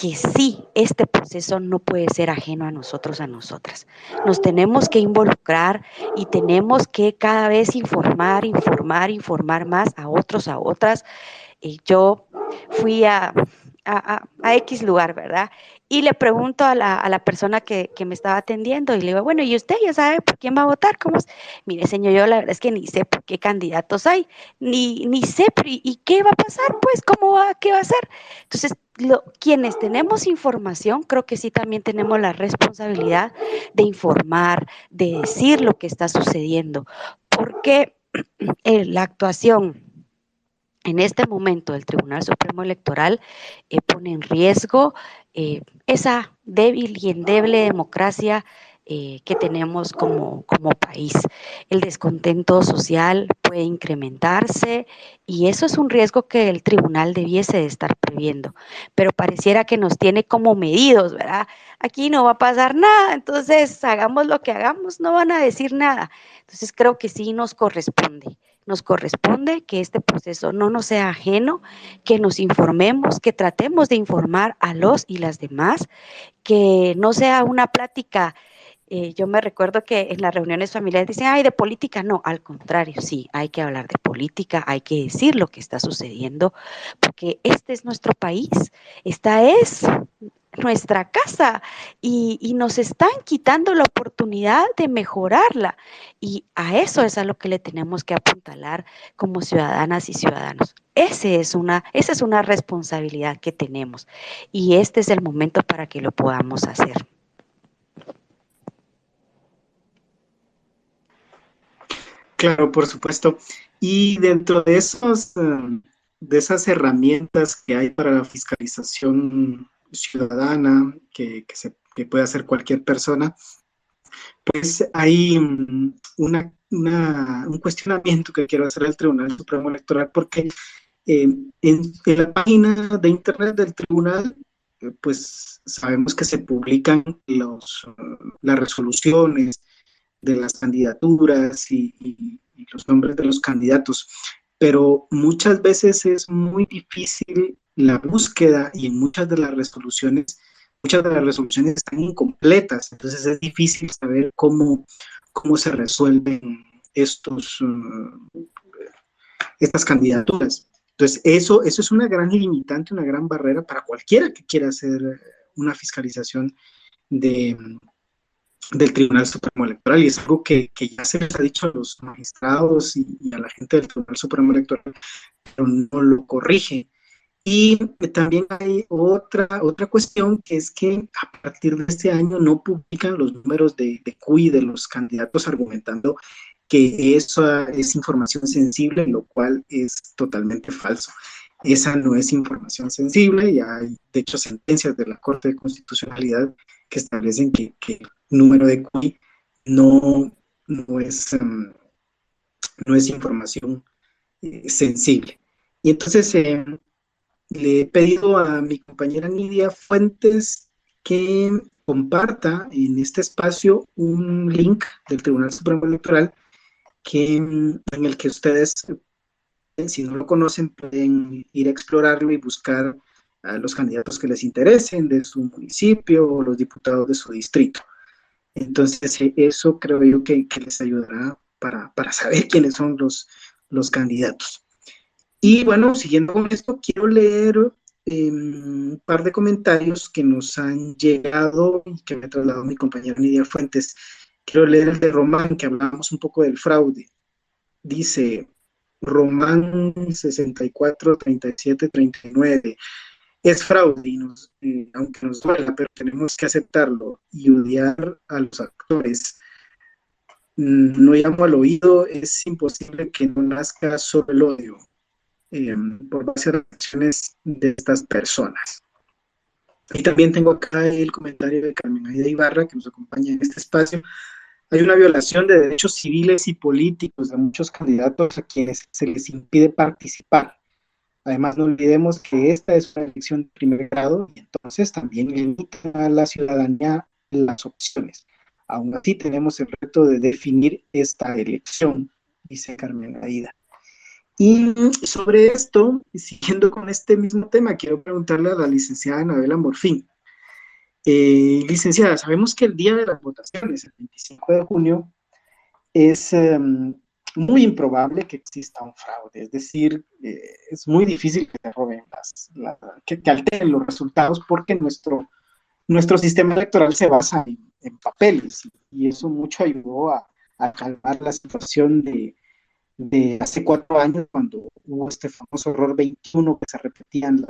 que sí, este proceso no puede ser ajeno a nosotros, a nosotras. Nos tenemos que involucrar y tenemos que cada vez informar más a otros, a otras. Yo fui a X lugar, ¿verdad? Y le pregunto a la persona que me estaba atendiendo y le digo, bueno, ¿y usted ya sabe por quién va a votar? ¿Cómo es? Mire, señor, yo la verdad es que ni sé por qué candidatos hay, ni sé, ¿y qué va a pasar? Pues, ¿qué va a hacer? Entonces, quienes tenemos información, creo que sí también tenemos la responsabilidad de informar, de decir lo que está sucediendo, porque la actuación en este momento el Tribunal Supremo Electoral pone en riesgo esa débil y endeble democracia que tenemos como país. El descontento social puede incrementarse y eso es un riesgo que el tribunal debiese de estar previendo, pero pareciera que nos tiene como medidos, ¿verdad? Aquí no va a pasar nada, entonces hagamos lo que hagamos, no van a decir nada. Entonces creo que sí nos corresponde que este proceso no nos sea ajeno, que nos informemos, que tratemos de informar a los y las demás, que no sea una plática. Yo me recuerdo que en las reuniones familiares dicen, ay, de política, no, al contrario, sí, hay que hablar de política, hay que decir lo que está sucediendo, porque este es nuestro país, esta es nuestra casa y nos están quitando la oportunidad de mejorarla y a eso es a lo que le tenemos que apuntalar como ciudadanas y ciudadanos. Esa es una responsabilidad que tenemos y este es el momento para que lo podamos hacer. Claro, por supuesto. Y dentro de de esas herramientas que hay para la fiscalización ciudadana, que puede hacer cualquier persona, pues hay un cuestionamiento que quiero hacer al Tribunal Supremo Electoral, porque en la página de internet del tribunal, pues sabemos que se publican las resoluciones de las candidaturas y los nombres de los candidatos, pero muchas veces es muy difícil la búsqueda y en muchas de las resoluciones están incompletas, entonces es difícil saber cómo se resuelven estas candidaturas. Entonces, eso es una gran limitante, una gran barrera para cualquiera que quiera hacer una fiscalización de, del Tribunal Supremo Electoral, y es algo que ya se les ha dicho a los magistrados y a la gente del Tribunal Supremo Electoral, pero no lo corrige. Y también hay otra cuestión, que es que a partir de este año no publican los números de CUI de los candidatos, argumentando que eso es información sensible, lo cual es totalmente falso. Esa no es información sensible y hay, de hecho, sentencias de la Corte de Constitucionalidad que establecen que el número de CUI no, no, es, no es información sensible. Y entonces le he pedido a mi compañera Nidia Fuentes que comparta en este espacio un link del Tribunal Supremo Electoral en el que ustedes, si no lo conocen, pueden ir a explorarlo y buscar a los candidatos que les interesen de su municipio o los diputados de su distrito. Entonces, eso creo yo que les ayudará para saber quiénes son los candidatos. Y bueno, siguiendo con esto, quiero leer un par de comentarios que nos han llegado, que me ha trasladado mi compañera Nidia Fuentes. Quiero leer el de Román, que hablábamos un poco del fraude. Dice Román 64, 37, 39. Es fraude, aunque nos duela, pero tenemos que aceptarlo y odiar a los actores. No llamo al oído, es imposible que no nazca solo el odio por las acciones de estas personas. Y también tengo acá el comentario de Carmen Aida Ibarra, que nos acompaña en este espacio. Hay una violación de derechos civiles y políticos de muchos candidatos a quienes se les impide participar. Además, no olvidemos que esta es una elección de primer grado y entonces también limita a la ciudadanía las opciones. Aún así, tenemos el reto de definir esta elección, dice Carmen Aida. Y sobre esto, siguiendo con este mismo tema, quiero preguntarle a la licenciada Anabela Morfín. Licenciada, sabemos que el día de las votaciones, el 25 de junio, es muy improbable que exista un fraude, es decir, es muy difícil que se roben que alteren los resultados, porque nuestro sistema electoral se basa en papeles, y eso mucho ayudó a calmar la situación de hace 4 años, cuando hubo este famoso error 21, que se repetían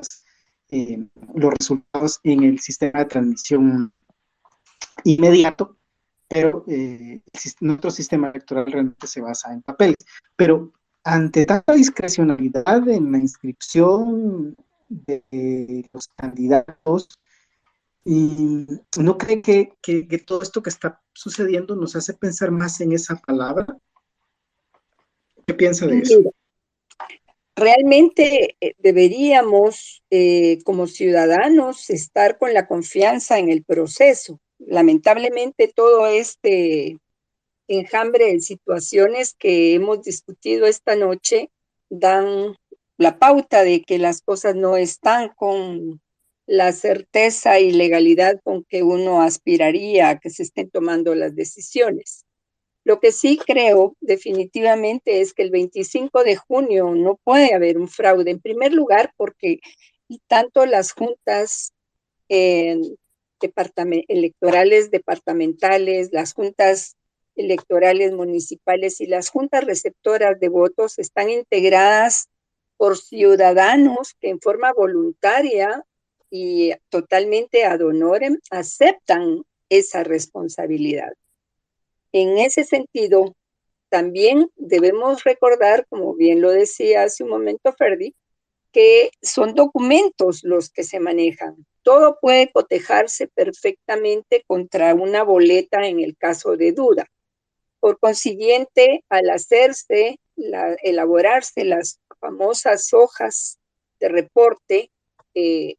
los resultados en el sistema de transmisión inmediato, pero nuestro sistema electoral realmente se basa en papeles. Pero ante tanta discrecionalidad en la inscripción de los candidatos, ¿Y no cree que todo esto que está sucediendo nos hace pensar más en esa palabra? ¿Qué piensa de eso? Mira, realmente deberíamos, como ciudadanos, estar con la confianza en el proceso. Lamentablemente, todo este enjambre de situaciones que hemos discutido esta noche dan la pauta de que las cosas no están con la certeza y legalidad con que uno aspiraría a que se estén tomando las decisiones. Lo que sí creo definitivamente es que el 25 de junio no puede haber un fraude. En primer lugar, porque tanto las juntas eh, electorales departamentales, las juntas electorales municipales y las juntas receptoras de votos están integradas por ciudadanos que en forma voluntaria y totalmente ad honorem aceptan esa responsabilidad. En ese sentido, también debemos recordar, como bien lo decía hace un momento Ferdi, que son documentos los que se manejan. Todo puede cotejarse perfectamente contra una boleta en el caso de duda. Por consiguiente, al elaborarse las famosas hojas de reporte,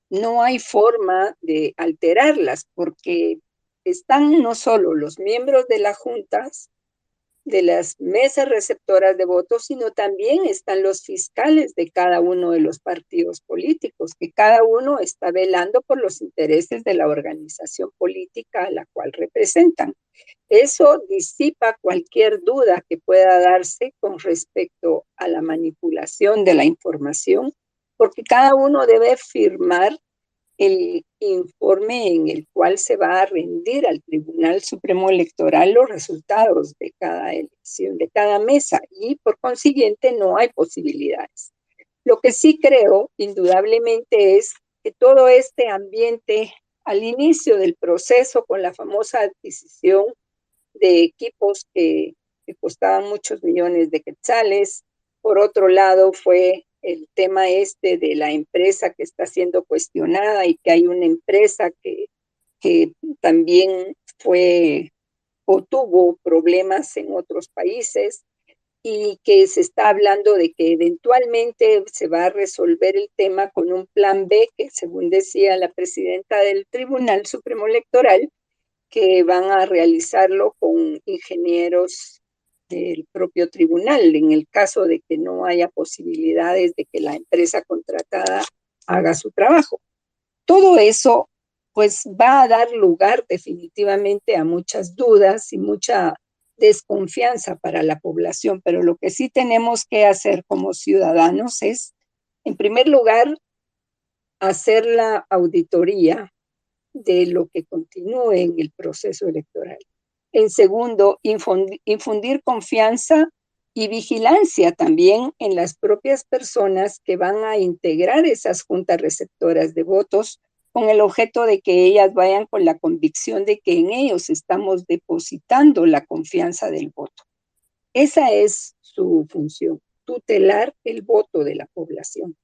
no hay forma de alterarlas porque están no solo los miembros de las juntas, de las mesas receptoras de votos, sino también están los fiscales de cada uno de los partidos políticos, que cada uno está velando por los intereses de la organización política a la cual representan. Eso disipa cualquier duda que pueda darse con respecto a la manipulación de la información, porque cada uno debe firmar el informe en el cual se va a rendir al Tribunal Supremo Electoral los resultados de cada elección, de cada mesa, y por consiguiente no hay posibilidades. Lo que sí creo, indudablemente, es que todo este ambiente al inicio del proceso, con la famosa adquisición de equipos que costaban muchos millones de quetzales, por otro lado fue el tema este de la empresa que está siendo cuestionada y que hay una empresa que también fue o tuvo problemas en otros países y que se está hablando de que eventualmente se va a resolver el tema con un plan B que, según decía la presidenta del Tribunal Supremo Electoral, que van a realizarlo con ingenieros del propio tribunal, en el caso de que no haya posibilidades de que la empresa contratada haga su trabajo. Todo eso pues va a dar lugar definitivamente a muchas dudas y mucha desconfianza para la población, pero lo que sí tenemos que hacer como ciudadanos es, en primer lugar, hacer la auditoría de lo que continúe en el proceso electoral. En segundo, infundir confianza y vigilancia también en las propias personas que van a integrar esas juntas receptoras de votos con el objeto de que ellas vayan con la convicción de que en ellos estamos depositando la confianza del voto. Esa es su función, tutelar el voto de la población.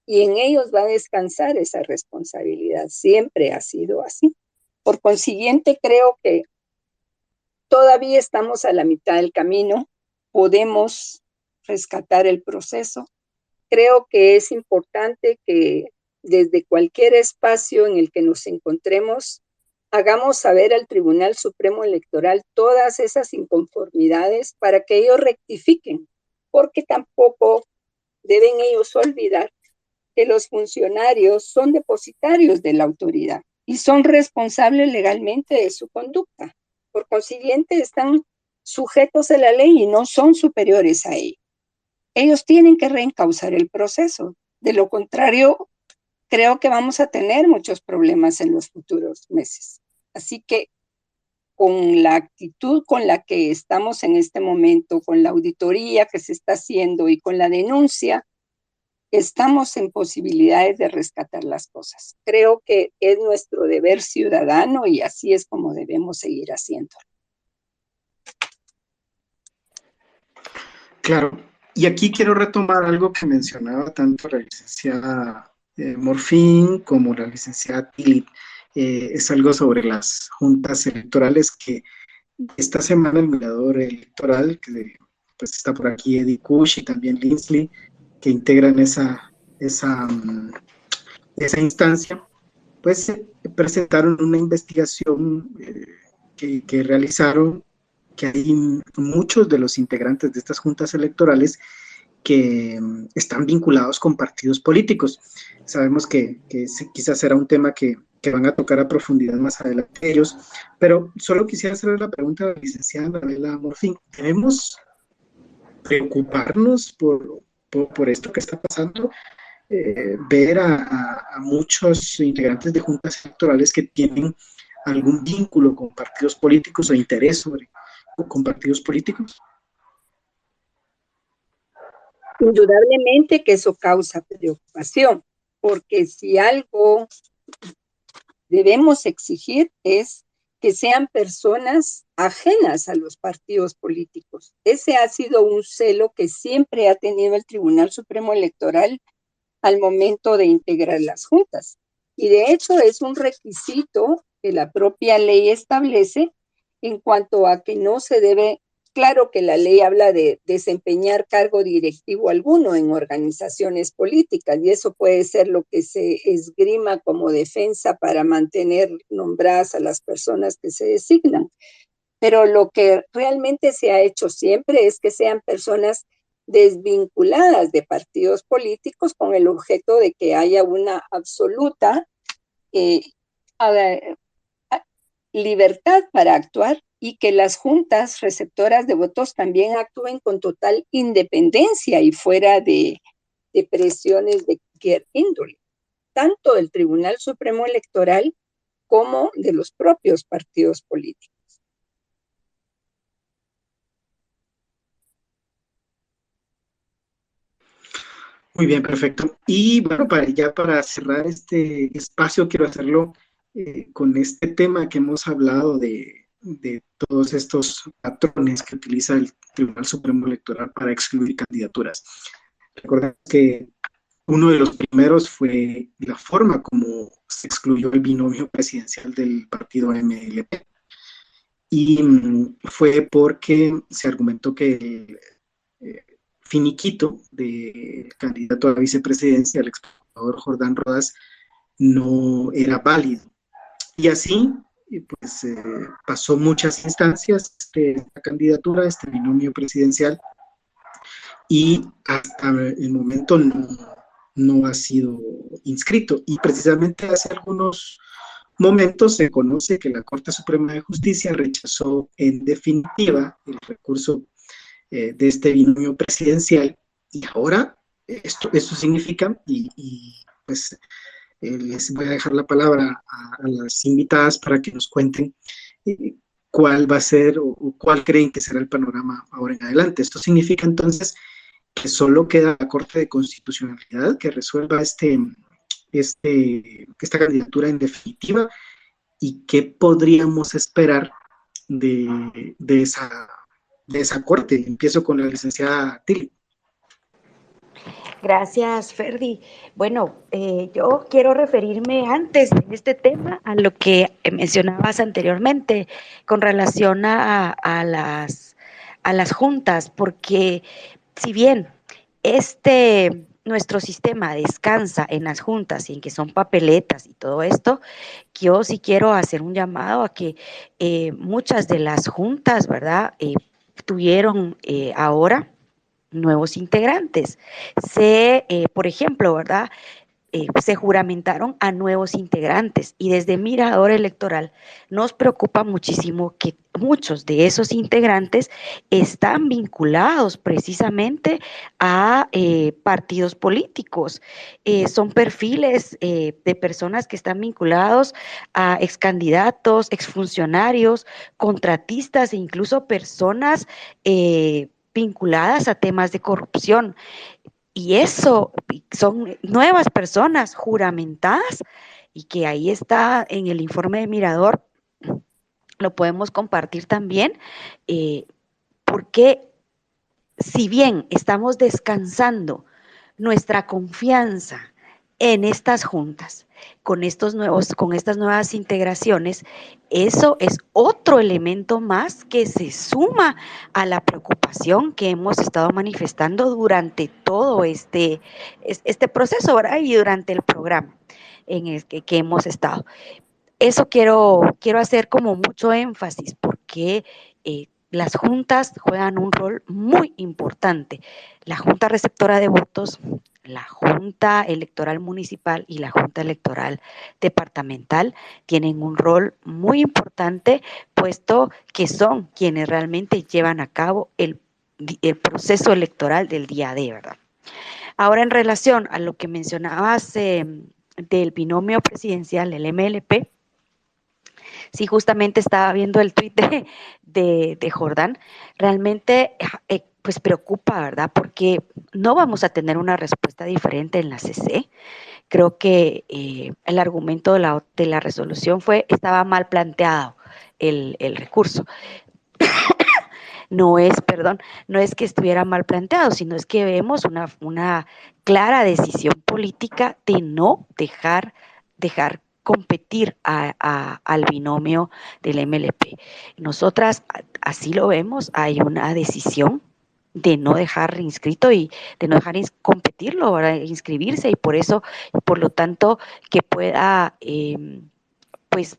Y en ellos va a descansar esa responsabilidad. Siempre ha sido así. Por consiguiente, creo que todavía estamos a la mitad del camino. Podemos rescatar el proceso. Creo que es importante que desde cualquier espacio en el que nos encontremos, hagamos saber al Tribunal Supremo Electoral todas esas inconformidades para que ellos rectifiquen, porque tampoco deben ellos olvidar que los funcionarios son depositarios de la autoridad y son responsables legalmente de su conducta. Por consiguiente, están sujetos a la ley y no son superiores a ella. Ellos tienen que reencauzar el proceso. De lo contrario, creo que vamos a tener muchos problemas en los futuros meses. Así que con la actitud con la que estamos en este momento, con la auditoría que se está haciendo y con la denuncia, estamos en posibilidades de rescatar las cosas. Creo que es nuestro deber ciudadano y así es como debemos seguir haciendo. Claro, y aquí quiero retomar algo que mencionaba tanto la licenciada Morfín como la licenciada Tilly, es algo sobre las juntas electorales que esta semana el Mirador Electoral, que pues está por aquí Eddie Kush y también Linsley, que integran esa instancia, pues presentaron una investigación que realizaron, que hay muchos de los integrantes de estas juntas electorales que están vinculados con partidos políticos. Sabemos que quizás será un tema que van a tocar a profundidad más adelante ellos, pero solo quisiera hacer la pregunta a la licenciada Anabela Morfín. ¿Debemos preocuparnos por esto que está pasando? Ver a muchos integrantes de juntas electorales que tienen algún vínculo con partidos políticos o interés con partidos políticos. Indudablemente que eso causa preocupación, porque si algo debemos exigir es que sean personas ajenas a los partidos políticos. Ese ha sido un celo que siempre ha tenido el Tribunal Supremo Electoral al momento de integrar las juntas. Y de hecho es un requisito que la propia ley establece en cuanto a que no se debe, claro que la ley habla de desempeñar cargo directivo alguno en organizaciones políticas, y eso puede ser lo que se esgrima como defensa para mantener nombradas a las personas que se designan. Pero lo que realmente se ha hecho siempre es que sean personas desvinculadas de partidos políticos con el objeto de que haya una absoluta libertad para actuar y que las juntas receptoras de votos también actúen con total independencia y fuera de presiones de cualquier índole, tanto del Tribunal Supremo Electoral como de los propios partidos políticos. Muy bien, perfecto. Y bueno, para cerrar este espacio, quiero hacerlo con este tema que hemos hablado de todos estos patrones que utiliza el Tribunal Supremo Electoral para excluir candidaturas. Recordemos que uno de los primeros fue la forma como se excluyó el binomio presidencial del partido MLP. Y fue porque se argumentó que el finiquito del candidato a la vicepresidencia, el exprocurador Jordán Rodas, no era válido. Y así, pues, pasó muchas instancias esta candidatura, este binomio presidencial, y hasta el momento no ha sido inscrito. Y precisamente hace algunos momentos se conoce que la Corte Suprema de Justicia rechazó en definitiva el recurso de este binomio presidencial, y ahora esto significa, pues les voy a dejar la palabra a las invitadas para que nos cuenten cuál va a ser o cuál creen que será el panorama ahora en adelante. Esto significa entonces que solo queda la Corte de Constitucionalidad que resuelva esta candidatura en definitiva, y qué podríamos esperar de esa corte. Empiezo con la licenciada Tilly. Gracias, Ferdi. Bueno, yo quiero referirme antes de este tema a lo que mencionabas anteriormente con relación a las juntas, porque si bien nuestro sistema descansa en las juntas y en que son papeletas y todo esto, yo sí quiero hacer un llamado a que muchas de las juntas, ¿verdad?, tuvieron ahora nuevos integrantes. Por ejemplo, ¿verdad?, se juramentaron a nuevos integrantes, y desde Mirador Electoral nos preocupa muchísimo que muchos de esos integrantes están vinculados precisamente a partidos políticos. Son perfiles de personas que están vinculados a excandidatos, exfuncionarios, contratistas e incluso personas vinculadas a temas de corrupción. Y eso son nuevas personas juramentadas, y que ahí está en el informe de Mirador, lo podemos compartir también, porque si bien estamos descansando nuestra confianza en estas juntas, con estas nuevas integraciones, eso es otro elemento más que se suma a la preocupación que hemos estado manifestando durante todo este proceso, ¿verdad? Y durante el programa en el que hemos estado. Eso quiero hacer como mucho énfasis porque las juntas juegan un rol muy importante. La Junta Receptora de Votos, la Junta Electoral Municipal y la Junta Electoral Departamental tienen un rol muy importante, puesto que son quienes realmente llevan a cabo el proceso electoral del día de, ¿verdad? Ahora, en relación a lo que mencionabas del binomio presidencial, el MLP, sí, justamente estaba viendo el tuit de Jordán. Realmente, pues preocupa, ¿verdad? Porque no vamos a tener una respuesta diferente en la CC. Creo que el argumento de la resolución estaba mal planteado el recurso. No es que estuviera mal planteado, sino es que vemos una clara decisión política de no dejar competir al binomio del MLP. Nosotras así lo vemos, hay una decisión de no dejar inscrito y de no dejar competirlo, ¿verdad? Inscribirse, y por lo tanto, que pueda pues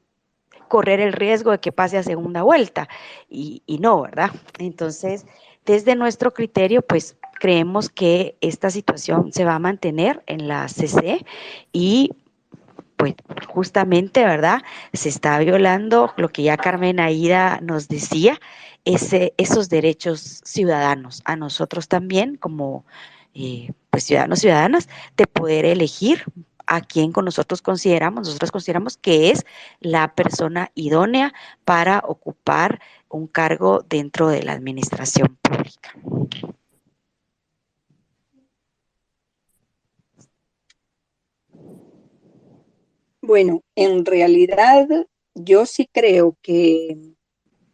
correr el riesgo de que pase a segunda vuelta y no, ¿verdad? Entonces, desde nuestro criterio, pues creemos que esta situación se va a mantener en la CC y pues justamente, ¿verdad? Se está violando lo que ya Carmen Aida nos decía, esos derechos ciudadanos, a nosotros también como pues ciudadanas, de poder elegir a quien nosotros consideramos que es la persona idónea para ocupar un cargo dentro de la administración pública. Bueno, en realidad yo sí creo que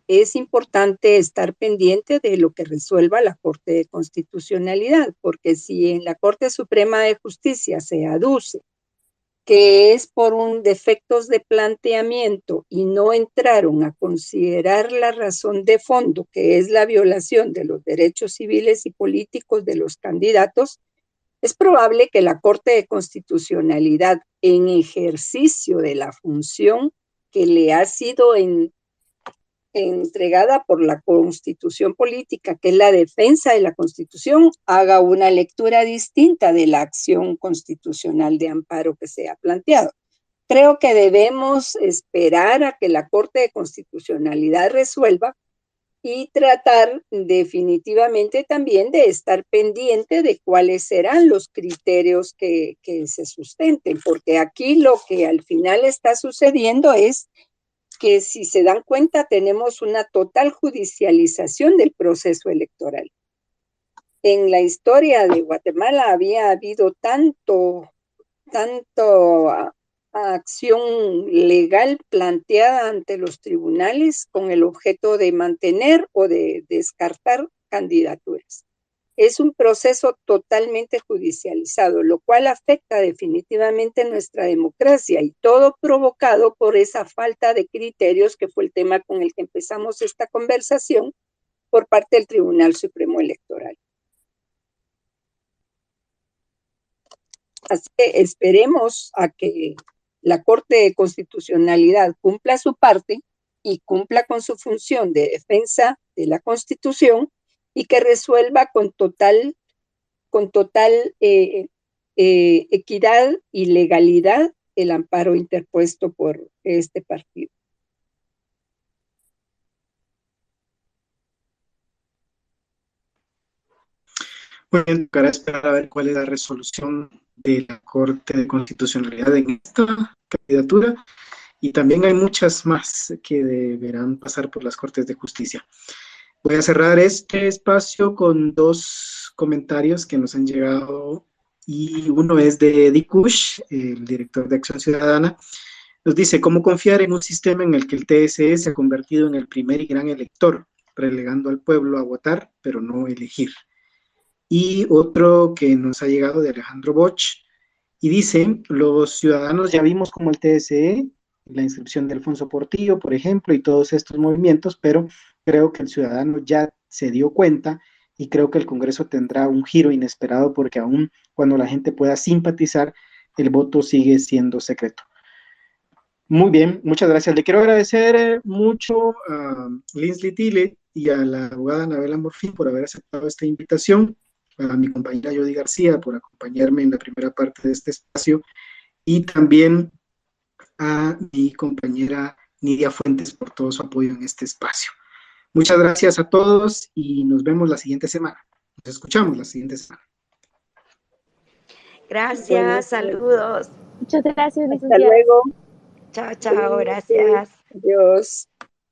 es importante estar pendiente de lo que resuelva la Corte de Constitucionalidad, porque si en la Corte Suprema de Justicia se aduce que es por un defectos de planteamiento y no entraron a considerar la razón de fondo, que es la violación de los derechos civiles y políticos de los candidatos, es probable que la Corte de Constitucionalidad, en ejercicio de la función que le ha sido entregada por la Constitución política, que es la defensa de la Constitución, haga una lectura distinta de la acción constitucional de amparo que se ha planteado. Creo que debemos esperar a que la Corte de Constitucionalidad resuelva y tratar definitivamente también de estar pendiente de cuáles serán los criterios que se sustenten, porque aquí lo que al final está sucediendo es que, si se dan cuenta, tenemos una total judicialización del proceso electoral. En la historia de Guatemala había habido tanto acción legal planteada ante los tribunales con el objeto de mantener o de descartar candidaturas. Es un proceso totalmente judicializado, lo cual afecta definitivamente nuestra democracia, y todo provocado por esa falta de criterios, que fue el tema con el que empezamos esta conversación, por parte del Tribunal Supremo Electoral. Así que esperemos a que la Corte de Constitucionalidad cumpla su parte y cumpla con su función de defensa de la Constitución, y que resuelva con total equidad y legalidad el amparo interpuesto por este partido. Muy bien, tocará esperar a ver cuál es la resolución de la Corte de Constitucionalidad en esta candidatura, y también hay muchas más que deberán pasar por las Cortes de Justicia. Voy a cerrar este espacio con dos comentarios que nos han llegado, y uno es de Eddie Kush, el director de Acción Ciudadana. Nos dice: ¿cómo confiar en un sistema en el que el TSE se ha convertido en el primer y gran elector, relegando al pueblo a votar, pero no elegir? Y otro que nos ha llegado de Alejandro Boch, Y dice, los ciudadanos ya vimos como el TSE, la inscripción de Alfonso Portillo, por ejemplo, y todos estos movimientos, pero creo que el ciudadano ya se dio cuenta y creo que el Congreso tendrá un giro inesperado porque aún cuando la gente pueda simpatizar, el voto sigue siendo secreto. Muy bien, muchas gracias. Le quiero agradecer mucho a Lindsay Tille y a la abogada Anabela Morfín por haber aceptado esta invitación, a mi compañera Jody García por acompañarme en la primera parte de este espacio y también a mi compañera Nidia Fuentes por todo su apoyo en este espacio. Muchas gracias a todos y nos vemos la siguiente semana. Nos escuchamos la siguiente semana. Gracias, saludos. Muchas gracias, Hasta licenciada. luego. Chao, chao, gracias. Adiós.